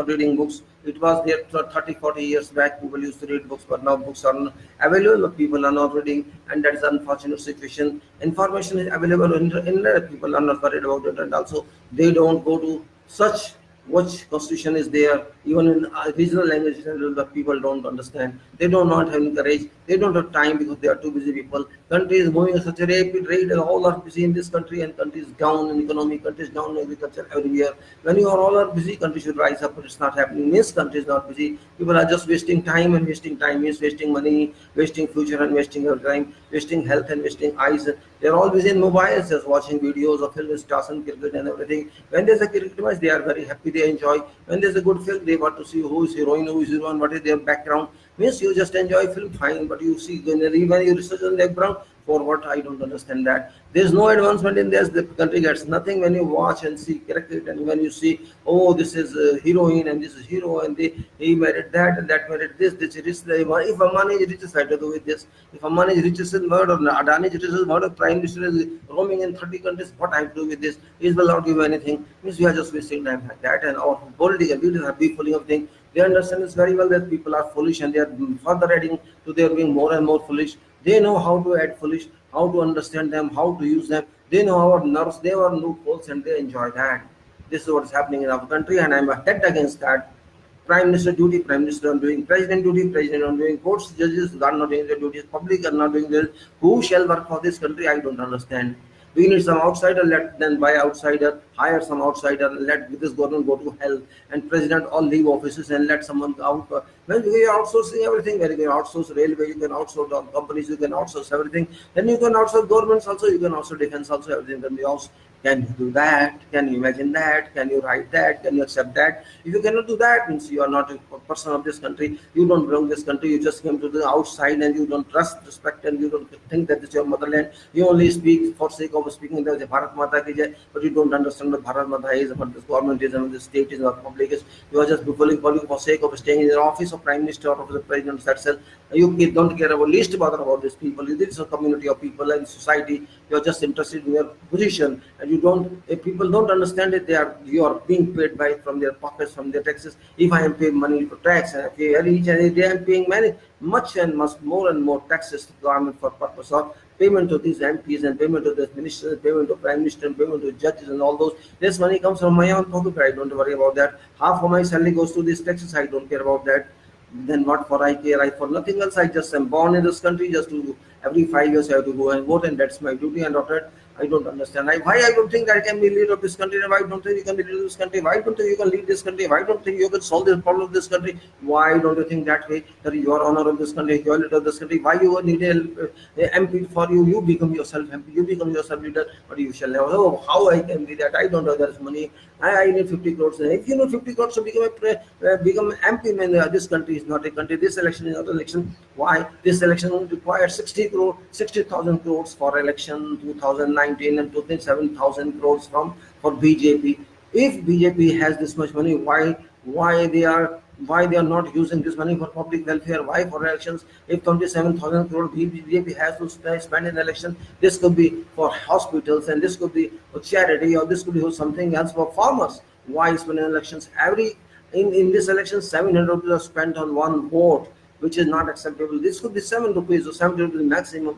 reading books. It was there 30, 40 years back. People used to read books, but now books are not available. But people are not reading, and that is an unfortunate situation. Information is available in the internet. People are not worried about it, and also they don't go to such which constitution is there. Even in regional languages the people don't understand, they do not have courage, they don't have time because they are too busy people. Country is moving at such a rapid rate and all are busy in this country, and country is down in economy, country is down in agriculture everywhere. When you are all are busy, country should rise up, but it's not happening. Means country is not busy, people are just wasting time, and wasting time means wasting money, wasting future, and wasting your time, wasting health and wasting eyes. They're all busy in mobiles, just watching videos of film stars and cricket and everything. When there's a cricket match, they are very happy, they enjoy. When there's a good film, they want to see who is heroine, who is heroine, what is their background. Means you just enjoy film, fine, but you see when you research on the background, for what? I don't understand that. There's no advancement in this. The country gets nothing when you watch and see cricket, and when you see, oh, this is a heroine and this is hero, and he married that and that married this. This is the if Amani is richest, I to do with this. If Amani is richest in world or Adani is richest in world, or Prime Minister is roaming in 30 countries, what I have to do with this? He will not give anything. Means we are just wasting time like that, and our political leaders are be full of things. They understand this very well that people are foolish, and they are further adding to their being more and more foolish. They know how to add foolish, how to understand them, how to use them. They know our nerves, they are loopholes, and they enjoy that. This is what is happening in our country, and I'm head against that. Prime Minister duty, Prime Minister on doing, President duty, President on doing, courts, judges are not doing their duties, public are not doing their. Who shall work for this country? I don't understand. We need some outsider, let them buy outsider, hire some outsider, let this government go to hell, and president all leave offices and let someone out. When we are outsourcing everything, when you can outsource railway, you can outsource companies, you can outsource everything, then you can outsource governments also, you can also defense also, everything can be outsourced. Can you do that? Can you imagine that? Can you write that? Can you accept that? If you cannot do that, means you are not a person of this country. You don't belong to this country. You just came to the outside, and you don't trust, respect, and you don't think that it's your motherland. You only speak for sake of speaking the Bharat Mata ki jai, but you don't understand what Bharat Mata is, what this government is, and what the state is, what public is. You are just calling for sake of staying in the office of Prime Minister or of the President. That's it. You don't care about least bother about these people. This is a community of people and society. You are just interested in your position, and you don't. If people don't understand it, you are being paid by from their pockets, from their taxes. If I am paying money for tax, and each and every day I am paying much more and more taxes to government for purpose of payment to these MPs and payment to the ministers, payment to Prime Minister, and payment to judges and all those. This money comes from my own pocket. I don't worry about that. Half of my salary goes to these taxes. I don't care about that. Then what for I care? I for nothing else. I just am born in this country just to every 5 years I have to go and vote, and that's my duty. And after I don't understand why I don't think I can be leader of this country, and why don't think you can be leader of this country? Why don't think you can lead this country? Why don't think you can solve the problem of this country? Why don't you think that way, that you are honor of this country, you are leader of this country? Why you need a MP for you? You become yourself MP, you become yourself leader, but you shall never. Oh, how I can be that? I don't know. There is money. I need 50 crores. If you need 50 crores to become MP, man, this country is not a country. This election is not an election. Why? This election requires 60,000 crores for election 2019 and 27,000 crores for BJP. If BJP has this much money, why they are not using this money for public welfare? Why for elections? If 27,000 crores BJP has to spend in election, this could be for hospitals, and this could be for charity, or this could be for something else for farmers. Why spend in elections? In this election, 700 rupees are spent on one vote, which is not acceptable. This could be 7 rupees or 70 rupees maximum.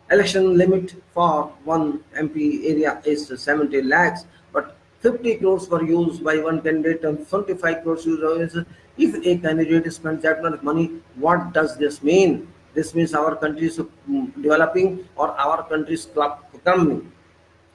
Election limit for one MP area is 70 lakhs, but 50 crores were used by one candidate and 25 crores used. If a candidate spends that much money, what does this mean? This means our country is developing, or our country is crumbling.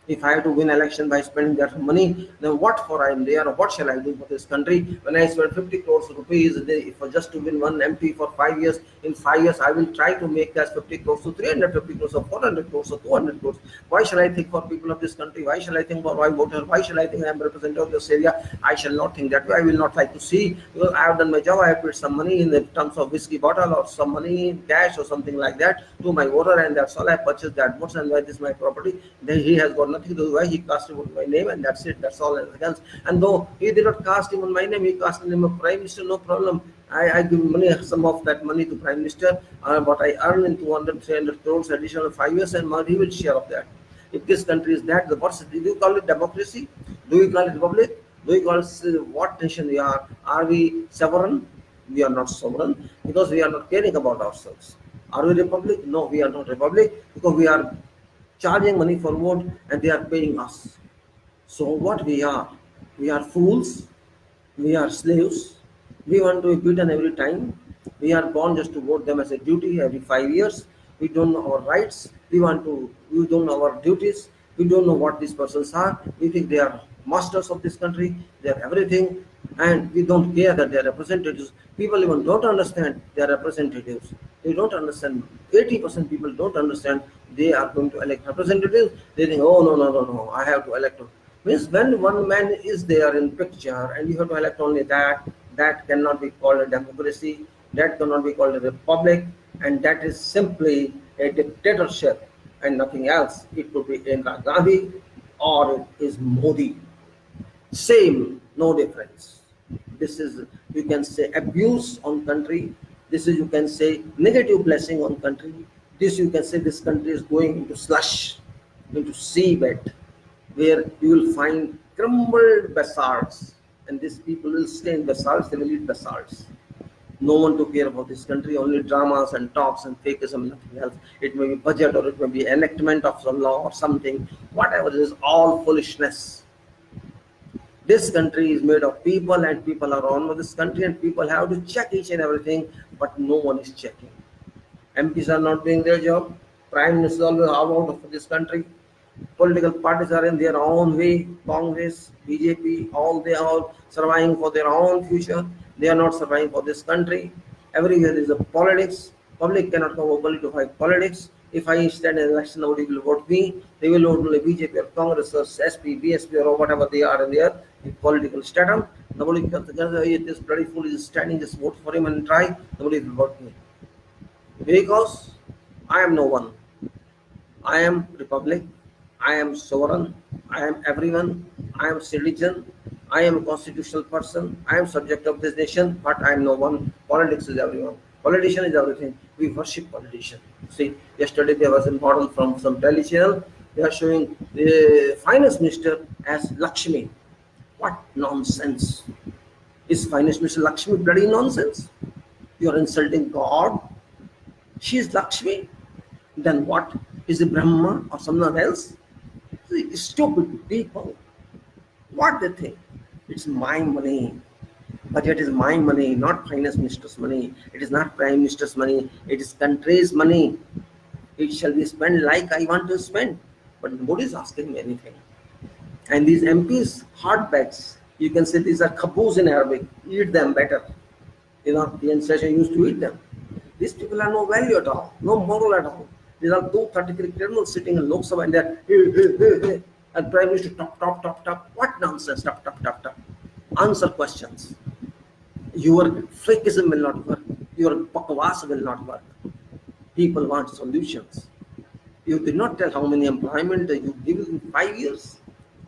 If I have to win election by spending that money, then what for I am there, or what shall I do for this country? When I spend 50 crores rupees for just to win one MP for 5 years, in 5 years I will try to make that 50 crores to 350 crores or 400 crores or 200 crores. Why shall I think for people of this country? Why shall I think for my voter? Why shall I think I am representative of this area? I shall not think that way. I will not like to see, because I have done my job. I have paid some money in the terms of whiskey bottle or some money in cash or something like that to my voter, and that's all I purchased that votes, and that is my property. Then he has got nothing to do. Why he cast him on my name, and that's it. That's all. And though he did not cast him on my name, he cast the name of Prime Minister. No problem. I give money, some of that money to Prime Minister. What I earn in 200, 300 crores additional 5 years, and he will share of that. If this country is that, do you call it democracy? Do you call it republic? Do you call it what nation we are? Are we sovereign? We are not sovereign because we are not caring about ourselves. Are we republic? No, we are not republic because we are charging money for vote and they are paying us. So what we are fools, we are slaves, we want to be beaten every time. We are born just to vote them as a duty every 5 years. We don't know our rights, we don't know our duties, we don't know what these persons are. We think they are masters of this country, they are everything, and we don't care that they are representatives. People even don't understand they are representatives. They don't understand. 80% people don't understand they are going to elect representatives. They think, oh no, I have to elect. Means when one man is there in picture and you have to elect only that, that cannot be called a democracy, that cannot be called a republic, and that is simply a dictatorship and nothing else. It could be Indira Gandhi or it is Modi. Same, no difference. This is, you can say, abuse on country. This is, you can say, negative blessing on country. This, you can say, this country is going into slush, into seabed, where you will find crumbled basalts, and these people will stay in basalts, they will eat basalts. No one to care about this country, only dramas and talks and fakeism, nothing else. It may be budget or it may be enactment of some law or something, whatever it is, all foolishness. This country is made of people and people are on with this country and people have to check each and everything, but no one is checking. MPs are not doing their job. Prime Minister is always out of this country. Political parties are in their own way. Congress, BJP, they are all surviving for their own future. They are not surviving for this country. Everywhere there is a politics. Public cannot come openly to fight politics. If I stand in election, nobody will vote me. They will vote only BJP or Congress or SP, BSP or whatever they are in their political stratum. Nobody can say, this bloody fool is standing, just vote for him and try. Nobody will vote me. Because I am no one. I am republic. I am sovereign. I am everyone. I am citizen. I am a constitutional person. I am subject of this nation, but I am no one. Politics is everyone. Politician is everything. We worship politician. See, yesterday there was a model from some tele channel. They are showing the finance minister as Lakshmi. What nonsense! Is finance minister Lakshmi bloody nonsense? You are insulting God. She is Lakshmi. Then what? Is it Brahma or someone else? See, stupid people. What they think? It's my money. Budget is my money, not finance minister's money. It is not prime minister's money. It is country's money. It shall be spent like I want to spend. But nobody is asking me anything. And these MPs, hardbacks, you can say these are kaboos in Arabic. Eat them better. The ancestors used to eat them. These people are no value at all, no moral at all. These are 233 criminals sitting in Lok Sabha and they're and Prime Minister top. What nonsense, top. Answer questions. Your fakeism will not work. Your bakwas will not work. People want solutions. You did not tell how many employment you give in 5 years.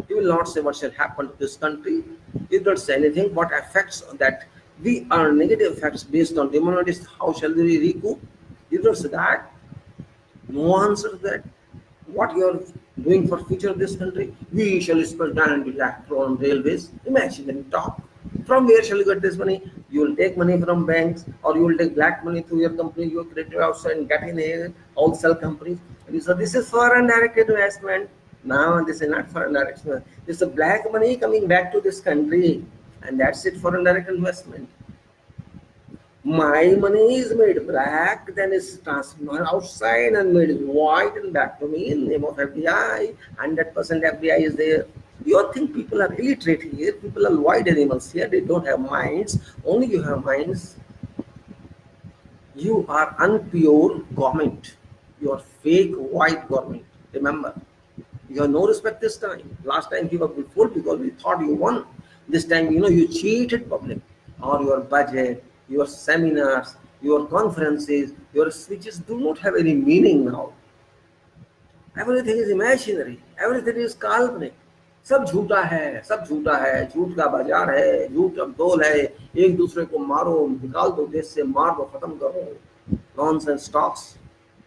You will not say what shall happen to this country. You don't say anything. What effects that we are negative effects based on democracy. How shall we recoup? You don't say that. No answer to that. What you are doing for future of this country? We shall spend 900 lakh crore on railways. Imagine and talk. From where shall you get this money? You will take money from banks or you will take black money through your company you created outside and get in here, wholesale companies. And you say, this is foreign direct investment. No, this is not foreign direct investment. This is a black money coming back to this country. And that's it, foreign direct investment. My money is made black, then it's transferred outside and made white and back to me in the name of FBI. 100% FBI is there. You think people are illiterate here, people are white animals here, they don't have minds, only you have minds. You are unpure government, you are fake white government, remember. You have no respect this time. Last time you were before because we thought you won. This time, you cheated public. Or your budget, your seminars, your conferences, your speeches do not have any meaning now. Everything is imaginary, everything is काल्पनिक, सब झूठा है, सब झूठा है, झूठ का बाजार है, झूठ अब दोल है, एक दूसरे को मारो, निकाल दो देश से, मार दो, खत्म करो, nonsense talks,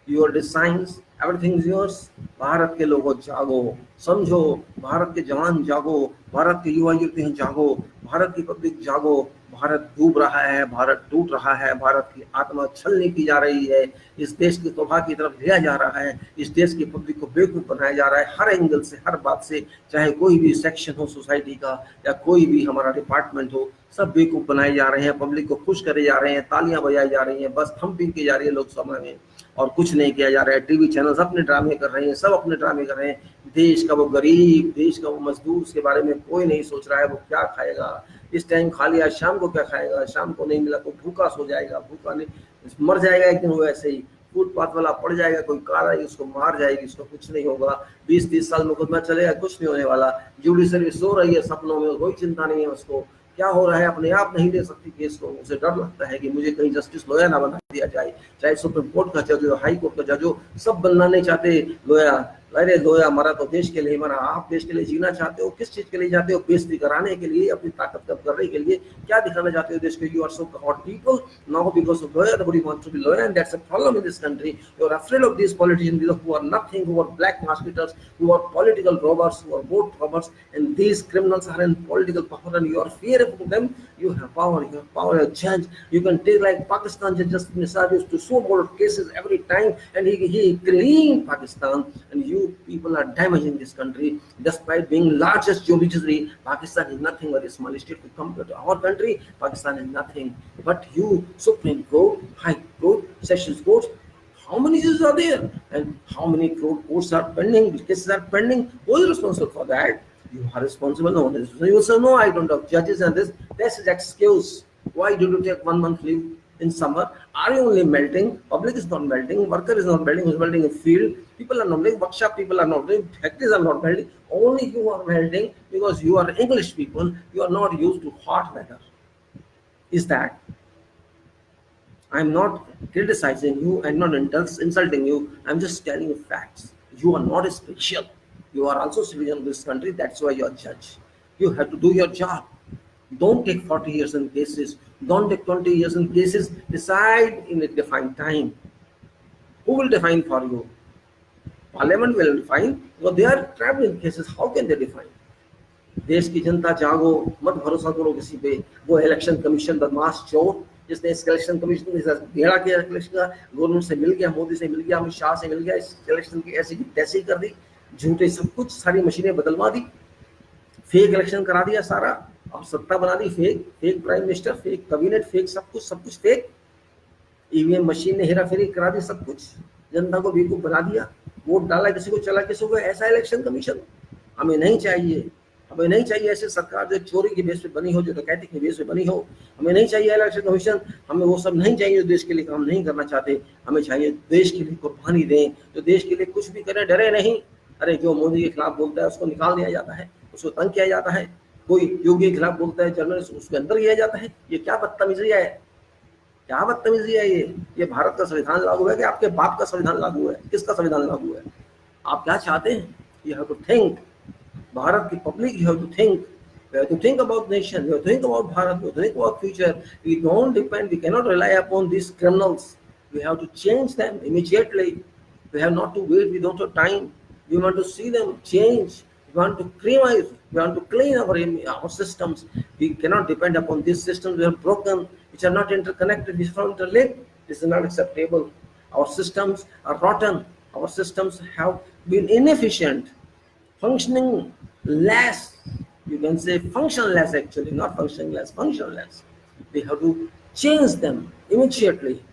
your designs, everything is yours. Bharat के लोगों जागो, समझो, भारत के जवान जागो, भारत के युवा युवतियां जागो, भारत की पब्लिक जागो, भारत डूब रहा है, भारत टूट रहा है, भारत की आत्मा छलनी की जा रही है, इस देश की तबाह की तरफ लिया जा रहा है, इस देश की पब्लिक को बेवकूफ बनाया जा रहा है, हर एंगल से, हर बात से, चाहे कोई भी सेक्शन हो सोसाइटी का या कोई भी हमारा डिपार्टमेंट हो, सब बेवकूफ बनाए जा रहे हैं, पब्लिक को खुश करे जा रहे हैं, तालियां बजाई जा रही हैं, बस थम्पिंग की जा रही है लोकसभा में और कुछ नहीं किया जा रहा है। टीवी चैनल्स अपने ड्रामे कर रहे हैं, सब अपने ड्रामे कर रहे हैं, देश का वो गरीब, देश का वो मजदूर, उसके बारे में कोई नहीं सोच रहा है, वो क्या खाएगा, इस टाइम खा लिया, शाम को क्या खाएगा, शाम को नहीं मिला तो भूखा सो जाएगा, भूखा नहीं मर जाएगा एक दिन, वो ऐसे ही फुटपाथ वाला पड़ जाएगा, कोई कार आएगी उसको मार जाएगी, उसको कुछ नहीं होगा, 20-30 साल मुकदमा चलेगा, कुछ नहीं होने वाला, जुडिशरी सो रही है सपनों में, कोई चिंता नहीं है उसको, क्या हो रहा है अपने आप नहीं ले सकती केस को, उसे डर लगता है कि मुझे कहीं जस्टिस लोया ना बना दिया जाए, चाहे सुप्रीम कोर्ट का जज हो, हाई कोर्ट का जज हो, सब बनना नहीं चाहते लोया। अरे लोया मरा तो देश के लिए मरा, आप देश के लिए जीना चाहते हो, किस चीज के लिए चाहते हो, बेइज्जती कराने के लिए, अपनी ताकत कब करने के लिए, क्या दिखाना चाहते हो देश के? You are so hot people now because of Loya, nobody wants to be lawyer, and that's a problem in this country. You are afraid of these politicians who are nothing, who are black marketers, who are political robbers, who are vote robbers, and these criminals are in political power, and you are fear of them. You have power, you have power, a judge, you can take like Pakistan just Nisar used to so more cases every time, and he cleaned Pakistan, and you people are damaging this country despite being largest judiciary. Pakistan is nothing but a small state to compare to our country. Pakistan is nothing, but you Supreme Court, High Court, Sessions Court, how many judges are there and how many courts are pending, cases are pending? Who is responsible for that? You are responsible. No one is responsible. You say no, I don't have judges, and this is excuse. Why did you take 1 month leave in summer? Are you only melting? Public is not melting, worker is not melting, who's melting in field, people are not melting, workshop people are not melting, factories are not melting, only you are melting because you are English people, you are not used to hot weather. Is that? I'm not criticizing you, I'm not insulting you, I'm just telling you facts. You are not special. You are also citizen of this country, that's why you are judge. You have to do your job. Don't take 40 years in cases, don't take 20 years in cases, decide in a defined time. Who will define for you? Parliament will define, because they are trapped in cases, how can they define? देश की जनता जागो, मत भरोसा करो किसी पे, वो election commission बदमाश चोर जिसने इस इलेक्शन कमीशन भेड़ा किया, इलेक्शन का गवर्नमेंट से मिल गया, मोदी से मिल गया, अमित शाह से मिल गया, इस इलेक्शन की ऐसी की तैसी कर दी, झूठे सब कुछ, सारी मशीनें बदलवा दी, फेक इलेक्शन करा दिया सारा, और सत्ता बना दी fake, fake prime minister, fake cabinet, fake सब कुछ फेक, ईवीएम मशीन ने हेराफेरी करा दी, सब कुछ जनता को बेवकूफ बना दिया, वोट डाला किसी को, चला किसी को, ऐसा इलेक्शन कमीशन हमें नहीं चाहिए। हमें नहीं चाहिए ऐसी सरकार जो चोरी के बेस पे बनी हो, जो डकैती के बेस पे बनी हो। हमें नहीं चाहिए इलेक्शन कमीशन, हमें वो सब नहीं चाहिए जो देश के लिए काम नहीं करना चाहते। हमें चाहिए देश के लिए कुर्बानी दें, जो देश के लिए कुछ भी करे, डरे नहीं। अरे जो मोदी के खिलाफ बोलता है उसको निकाल दिया जाता है, उसको तंग किया जाता है। कोई योगी के खिलाफ बोलता है जर्नलिस्ट, उसके अंदर किया जाता है। ये क्या बदतमीजी है, क्या बदतमीजी है ये भारत का संविधान लागू है कि आपके बाप का संविधान लागू है? किसका संविधान लागू है? आप क्या चाहते हैं? You have to think, Bharat की public, you have to think. We have to think about nation. We have to think about Bharat. We have to think about future. We don't depend. We cannot rely upon these criminals. We have to change them immediately. We have not to wait. We don't have time. We want to see them change. We want to cremize. We want to clean our systems. We cannot depend upon these systems. We are broken, which are not interconnected, which are not interlinked. This is not acceptable. Our systems are rotten. Our systems have been inefficient, functioning less, you can say functionless, actually not functioning less, functionless. We have to change them immediately.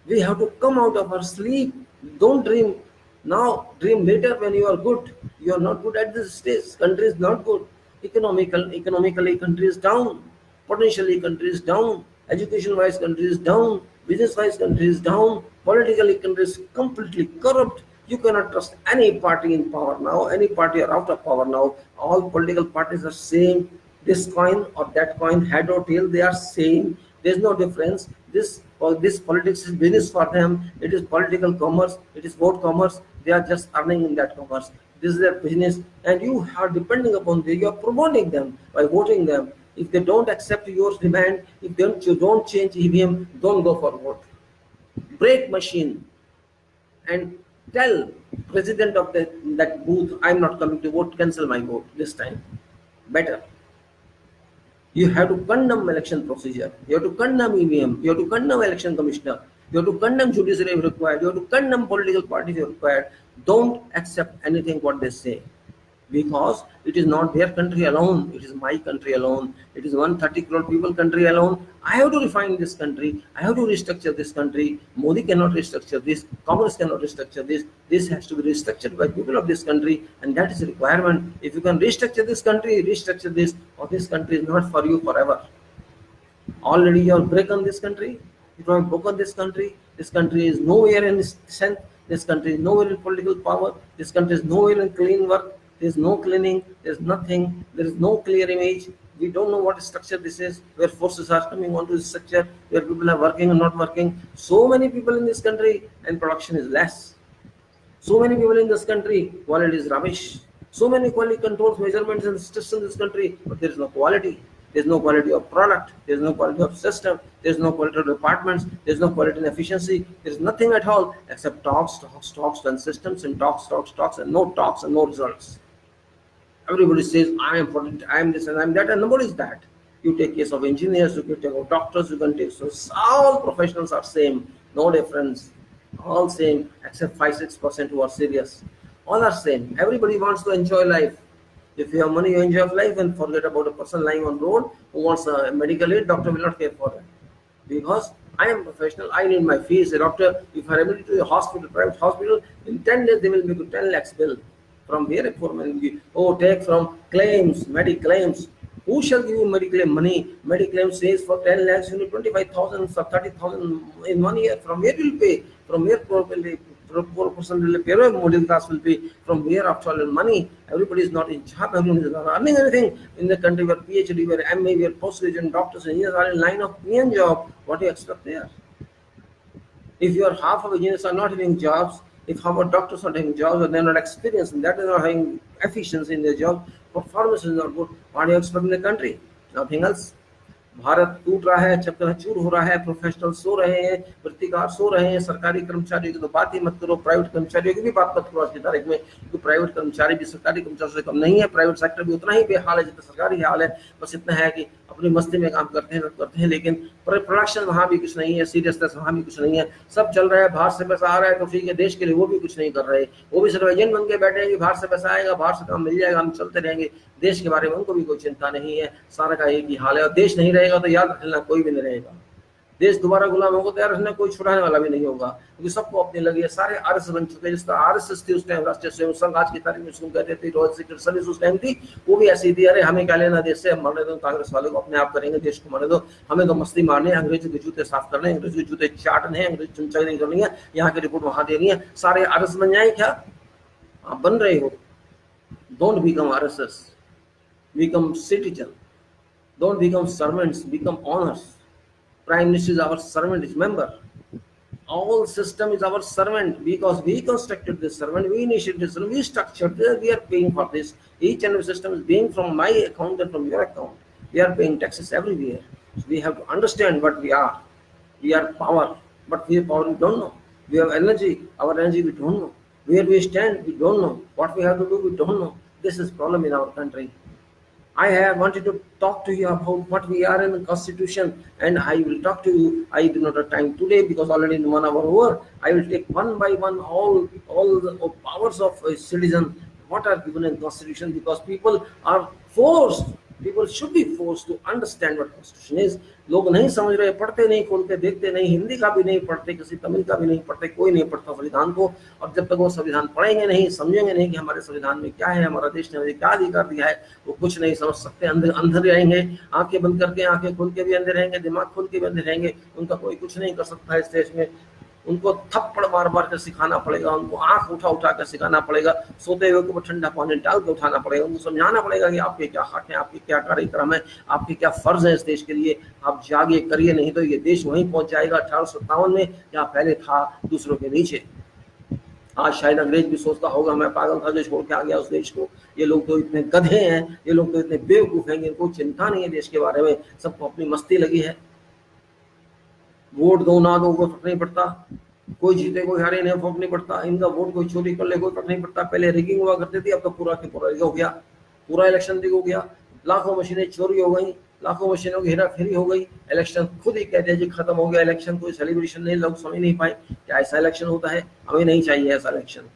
We have to come out of our sleep. Don't dream now, dream later when you are good. You are not good at this stage. Country is not good. Economically country is down, potentially country is down, education wise country is down, business wise country is down, politically country is completely corrupt. You cannot trust any party in power now, any party are out of power now. All political parties are same. This coin or that coin, head or tail, they are same. There's no difference. This politics is business for them. It is political commerce. It is vote commerce. They are just earning in that commerce. This is their business, and you are depending upon them. You are promoting them by voting them. If they don't accept your demand, if you don't change EVM, don't go for vote. Break machine and tell president of that booth, I'm not coming to vote, cancel my vote this time. Better. You have to condemn election procedure. You have to condemn EVM. You have to condemn election commissioner. You have to condemn judiciary if required. You have to condemn political parties if required. Don't accept anything what they say, because it is not their country alone. It is my country alone. It is 130 crore people country alone. I have to refine this country. I have to restructure this country. Modi cannot restructure this. Congress cannot restructure this. This has to be restructured by people of this country, and that is a requirement. If you can restructure this country, restructure this, or this country is not for you forever. Already you have broken this country. You have broken this country. This country is nowhere in strength. This country is nowhere in political power. This country is nowhere in clean work. There is no cleaning. There is nothing. There is no clear image. We don't know what structure this is, where forces are coming onto the structure, where people are working or not working. So many people in this country, and production is less. So many people in this country, quality is rubbish. So many quality controls, measurements and systems in this country, but there is no quality. There is no quality of product. There is no quality of system. There is no quality of departments. There is no quality in efficiency. There is nothing at all except talks and systems and talks and no talks and no results. Everybody says, I am for it, I am this and I am that, and nobody is that. You take case of engineers, you can take of doctors, you can take, so all professionals are same, no difference, all same, except 5-6% who are serious. All are same. Everybody wants to enjoy life. If you have money, you enjoy life, and forget about a person lying on road who wants a medical aid. Doctor will not care for that, because I am professional. I need my fees. A doctor, if I am admitted to a hospital, private hospital, in 10 days they will make a 10 lakhs bill. From where it will give? Oh, take from claims, mediclaims. Who shall give you mediclaim money? Mediclaim says for 10 lakhs you need 25,000 for 30,000 in 1 year. From where will pay? From where poor person will pay? Middle class will pay. From where after all money? Everybody is not in job. Everyone is not earning anything in the country where PhD, where MA, where postgraduate doctors and engineers are in line of PN job. What do you expect there? If your half of engineers are not having jobs, if our doctors are having jobs and they are not experienced and that is not having efficiency in their job, performance is not good, what do you expect in the country? Nothing else. Bharat टूट रहा है, चकनाचूर हो रहा है, professional so रहे हैं, वृत्तिकार सो रहे हैं, सरकारी कर्मचारियों की तो बात ही मत करो, प्राइवेट कर्मचारियों की भी बात मत करो आज की तारीख में, क्योंकि प्राइवेट कर्मचारी भी सरकारी कर्मचारी से कम नहीं है, प्राइवेट सेक्टर भी उतना ही बेहाल है जितना सरकारी हाल है, बस इतना है कि अपनी मस्ती में काम करते हैं, लेकिन प्रोडक्शन वहाँ भी कुछ नहीं है, सीरियसनेस वहाँ भी कुछ नहीं है, सब चल रहा है, बाहर से पैसा आ रहा है तो ठीक है, देश के लिए वो भी कुछ नहीं कर रहे, वो भी सिर्फ एजेंट बन के बैठे हैं कि बाहर से पैसा आएगा, बाहर से काम मिल जाएगा, हम चलते रहेंगे, देश के बारे में उनको भी कोई चिंता नहीं है, सारा का एक ही हाल है, और देश नहीं रहेगा तो याद रखना कोई भी नहीं रहेगा, देश दोबारा गुलामों को तैयार रहना, कोई छुड़ाने वाला भी नहीं होगा, क्योंकि सबको अपने लगे है, सारे आरएसएस बन चुके हैं, जिस तरह आरएसएस थी उस टाइम राष्ट्रीय स्वयं संघ, आज की तारीख में उसको कहते थे रॉयल सीक्रेट सर्विस उस टाइम थी, वो भी ऐसी थी, अरे हमें क्या लेना देश से, हम मरने दो, कांग्रेस वाले को अपने आप करेंगे, देश को मरने दो, हमें तो मस्ती मारने, अंग्रेजों के जूते साफ करने, अंग्रेजों के जूते चाटने हैं, अंग्रेज चमचागिरी करनी है, यहाँ की रिपोर्ट वहां देनी है, सारे आरएसएस बन जाए क्या? आप बन रहे हो, don't become RSS, become citizen, don't become servants, become honors. Prime Minister is our servant, remember, all system is our servant, because we constructed this servant, we initiated this servant, we structured this, we are paying for this, each and every system is being from my account and from your account, we are paying taxes everywhere, so we have to understand what we are power, but we have power we don't know, we have energy, our energy we don't know, where we stand we don't know, what we have to do we don't know, this is problem in our country. I have wanted to talk to you about what we are in the constitution, and I will talk to you. I do not have time today because already in 1 hour over. I will take one by one all the powers of a citizen, what are given in constitution, because people are forced, people should be forced to understand what constitution is. लोग नहीं समझ रहे, पढ़ते नहीं, खोलते देखते नहीं, हिंदी का भी नहीं पढ़ते, किसी तमिल का भी नहीं पढ़ते, कोई नहीं पढ़ता संविधान को, और जब तक वो संविधान पढ़ेंगे नहीं, समझेंगे नहीं कि हमारे संविधान में क्या है, हमारा देश ने क्या अधिकार दिया है, वो कुछ नहीं समझ सकते, अंधे रहेंगे, आंखें बंद करके, आंखें खोल के भी अंधे रहेंगे, दिमाग खोल के भी अंधे रहेंगे, उनका कोई कुछ नहीं कर सकता है इस देश में, उनको थप्पड़ मार मार कर सिखाना पड़ेगा, उनको आंख उठा कर सिखाना पड़ेगा, सोते हुए को ठंडा पानी डाल के उठाना पड़ेगा, उनको समझाना पड़ेगा कि आपके क्या हक है, आपके क्या कार्यक्रम है, आपके क्या फर्ज है इस देश के लिए, आप जागे करिए, नहीं तो ये देश वहीं पहुंच जाएगा 1857 में जहाँ पहले था, दूसरों के नीचे। आज शायद अंग्रेज भी सोचता होगा मैं पागल था जो छोड़ के आ गया उस देश को, ये लोग तो इतने गधे हैं, ये लोग तो इतने बेवकूफ हैं, इनको चिंता नहीं है देश के बारे में, सबको अपनी मस्ती लगी है, वोट दो ना दो कोई फर्क नहीं पड़ता, कोई जीते कोई हारे नहीं फर्क नहीं पड़ता, इनका वोट कोई चोरी कर ले कोई फर्क नहीं पड़ता। पहले रिगिंग हुआ करती थी, अब तो पूरा के पूरा हो गया, पूरा इलेक्शन रिग हो गया, लाखों मशीनें चोरी हो गई, लाखों मशीनों की हेराफेरी हो गई, इलेक्शन खुद ही कहते हैं जी खत्म हो गया इलेक्शन, कोई सेलिब्रेशन नहीं, लोग समझ नहीं पाए क्या ऐसा इलेक्शन होता है। हमें नहीं चाहिए ऐसा इलेक्शन,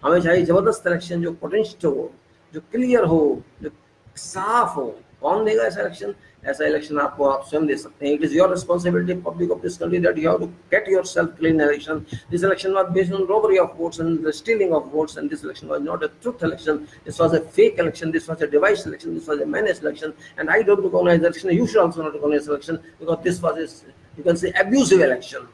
हमें चाहिए जबरदस्त इलेक्शन जो पोटेंशियल हो, जो क्लियर हो, जो साफ हो। कौन देगा ऐसा इलेक्शन? ऐसा इलेक्शन आपको आप स्वयं दे सकते हैं। It is your responsibility public of this country that you have to get yourself clean election. This election was based on robbery of votes and the stealing of votes, and this election was not a truth election. This was a fake election, this was a device election, this was a managed election, and I don't recognize election. You should also not recognize election, because this was a, you can say, abusive election,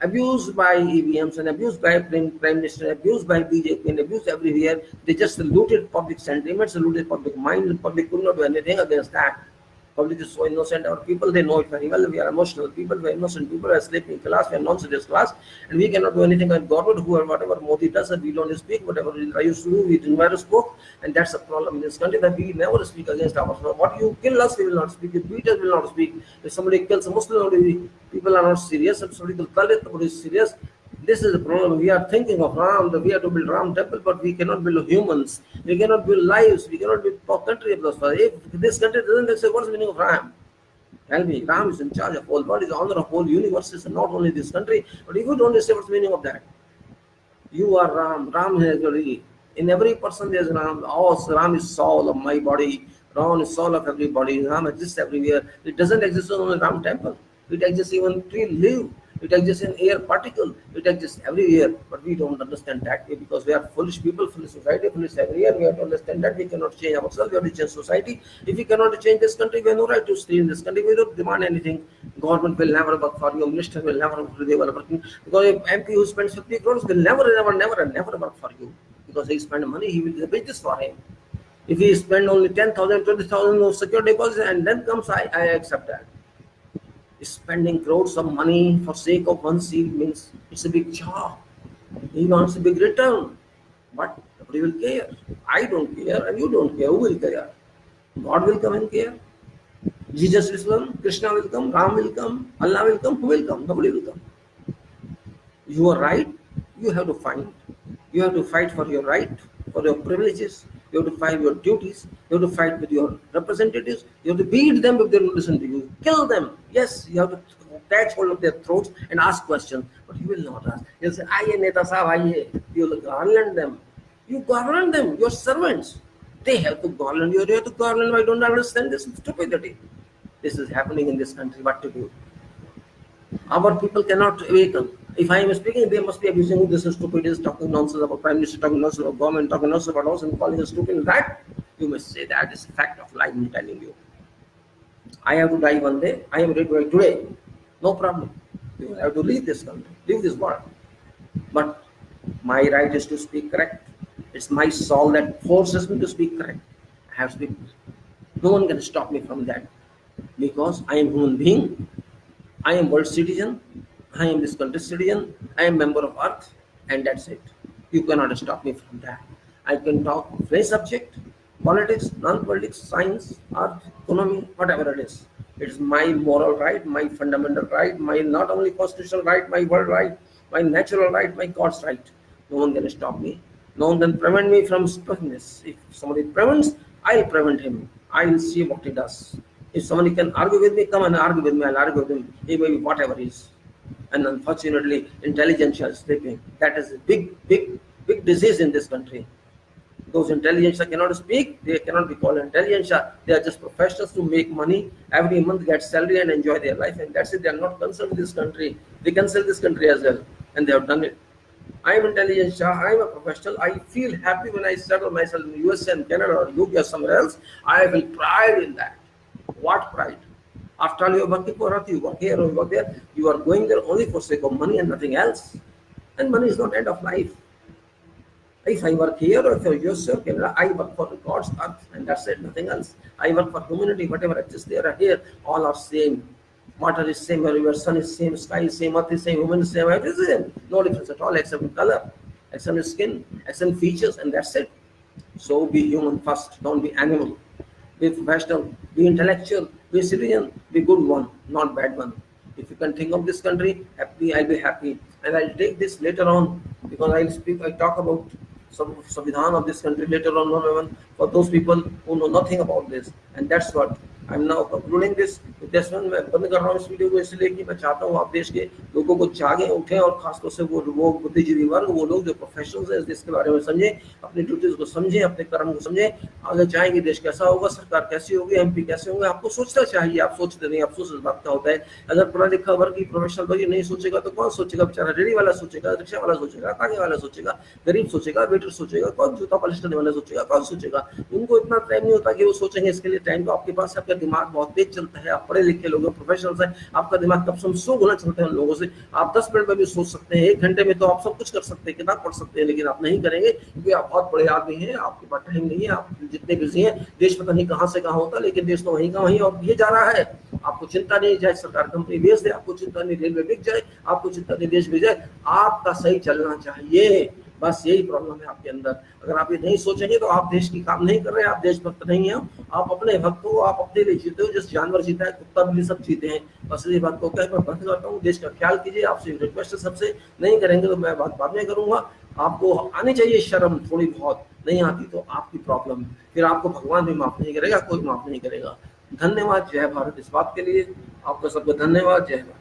abused by EVMs and abused by Prime Minister, abused by BJP and abused everywhere. They just looted public sentiments, looted public mind, and public could not do anything against that. Public is so innocent. Our people, they know it very well. We are emotional people, we are innocent people, we are sleeping class, we are non-serious class, and we cannot do anything against government. Whatever Modi does, we don't speak. Whatever I used to do, we never spoke, and that's a problem in this country, that we never speak against ourselves. What you kill us, we will not speak. If beat us, we will not speak. If somebody kills a Muslim, people are not serious. If somebody kills Dalit, nobody is serious. This is the problem. We are thinking of Ram, that we have to build Ram temple, but we cannot build humans. We cannot build lives. We cannot build country of those. If this country doesn't say what's the meaning of Ram, tell me. Ram is in charge of all world, is the honor of whole universe, is not only this country. But if you don't say what's the meaning of that, you are Ram. Ram has already, in every person there is Ram. Oh, Ram is soul of my body. Ram is soul of everybody. Ram exists everywhere. It doesn't exist only in Ram temple. It exists even tree leaf. It exists in air particle. It exists everywhere. But we don't understand that way, because we are foolish people, foolish society, foolish everywhere. We have to understand that we cannot change ourselves. We have to change society. If we cannot change this country, we have no right to stay in this country. We don't demand anything. Government will never work for you. Minister will never work for you. They will working, because if MP who spends 50 crores will never work for you, because he spend money. He will do business for him. If he spend only 10,000, 20,000 of security deposit, and then comes, I accept that. Spending crores of money for sake of one seat means it's a big job. He wants a big return, but nobody will care. I don't care, and you don't care. Who will care? God will come and care. Jesus will come, Krishna will come, Ram will come, Allah will come. Who will come? Nobody will come. You are right. You have to find. You have to fight for your right, for your privileges. You have to fight your duties. You have to fight with your representatives. You have to beat them if they don't listen to you. Kill them. Yes, you have to catch hold of their throats and ask questions. But you will not ask. You'll say, "Aye, Neta Sahab, aye." You will garland them. You garland them. Your servants. They have to garland you. You have to garland. I don't understand this stupidity. This is happening in this country. What to do? Our people cannot awaken. If I am speaking, they must be abusing this is stupid, is talking nonsense about Prime Minister, talking nonsense about government, talking nonsense about us, and calling us stupid. That you must say that is a fact of life. I'm telling you. I have to die one day. I am ready to die today. No problem. You have to leave this country, leave this world. But my right is to speak correct. It's my soul that forces me to speak correct. I have to speak. No one can stop me from that, because I am a human being. I am world citizen. I am this country's citizen. I am member of Earth, and that's it. You cannot stop me from that. I can talk of any subject, politics, non-politics, science, art, economy, whatever it is. It is my moral right, my fundamental right, my not only constitutional right, my world right, my natural right, my God's right. No one can stop me. No one can prevent me from speaking this. If somebody prevents, I'll prevent him. I'll see what he does. If somebody can argue with me, come and argue with me. I'll argue with him. He may be whatever he is. And unfortunately, intelligentsia is sleeping. That is a big disease in this country. Those intelligentsia cannot speak. They cannot be called intelligentsia. They are just professionals to make money every month, get salary, and enjoy their life. And that's it. They are not concerned with this country. They can sell this country as well, and they have done it. I am intelligentsia. I am a professional. I feel happy when I settle myself in US and Canada or UK or somewhere else. I feel pride in that. What pride? After all, you are working for Earth, you work here or you work there. You are going there only for sake of money and nothing else. And money is not end of life. If I work here or if you're US or Canada, I work for God's earth, and that's it, nothing else. I work for humanity, whatever exists there or here, all are same. Water is same, everywhere, sun is same, sky is same, earth is same, human is same, everything is same. No difference at all except in color. Accept skin, accept features, and that's it. So be human first, don't be animal. Be professional, be intellectual, be civilian, be good one, not bad one. If you can think of this country, happy, I'll be happy. And I'll take this later on, because I talk about some Savidhaan of this country later on, one by one, for those people who know nothing about this. And that's what I'm now concluding this. This one मैं बंद कर रहा हूँ इस video को, इसलिए कि मैं चाहता हूँ आप देश के लोगों को जागे उठे, और खासतौर से वो बुद्धिजीवी वर्ग, वो लोग जो प्रोफेशनल्स हैं इस देश के बारे में समझें, अपनी ड्यूटीज को समझें, अपने कर्म को समझें, आगे जाएंगे देश कैसा होगा, सरकार कैसी होगी, एमपी कैसे होंगे, आपको सोचना चाहिए। आप सोचते नहीं, अफसोस इस बात का होता है। अगर पढ़ा लिखा वर्ग की प्रोफेशनल वर्ग नहीं सोचेगा तो कौन सोचेगा? बेचारा रेडी वाला सोचेगा, रिक्शा वाला सोचेगा, तागे वाला सोचेगा, गरीब सोचेगा, वेटर सोचेगा, कौन जूता पॉलिश करने वाला सोचेगा, कौन सोचेगा? उनको इतना टाइम नहीं होता कि वो सोचेंगे। इसके लिए टाइम तो आपके पास है, आपका दिमाग बहुत तेज चलता है, आप पढ़े लिखे लोग, प्रोफेशनल्स हैं, आपका दिमाग कब से 100 गुना चलता है उन लोगों से। आप 10 मिनट में भी सोच सकते हैं, 1 घंटे में तो आप सब कुछ कर सकते हैं, किताब पढ़ सकते हैं, लेकिन आप नहीं करेंगे क्योंकि आप बहुत बड़े आदमी हैं, आपके पास टाइम नहीं है, आप जितने बिजी हैं। देश पता नहीं कहाँ से कहाँ होता, लेकिन देश तो वहीं का वहीं और ये जा रहा है। आपको चिंता नहीं, चाहे सरकार कंपनी बेच दे, आपको चिंता नहीं, रेलवे बिक जाए, आपको चिंता नहीं, देश बिक जाए, आपका सही चलना चाहिए। बस यही प्रॉब्लम है आपके अंदर। अगर आप ये नहीं सोचेंगे तो आप देश की काम नहीं कर रहे हैं, आप देशभक्त नहीं हैं, आप अपने भक्त हो, आप अपने लिए जीते हो, जिस जानवर जीता है, कुत्ता बिल्ली सब जीते हैं। बस ये बात को कहकर मैं बंद करता हूँ। देश का ख्याल कीजिए, आपसे रिक्वेस्ट है सबसे, नहीं करेंगे तो मैं बात बाद में करूंगा। आपको आनी चाहिए शर्म थोड़ी बहुत, नहीं आती तो आपकी प्रॉब्लम, फिर आपको भगवान भी माफ नहीं करेगा, कोई माफ नहीं करेगा। धन्यवाद, जय भारत। इस बात के लिए आपका सबको धन्यवाद, जय भारत।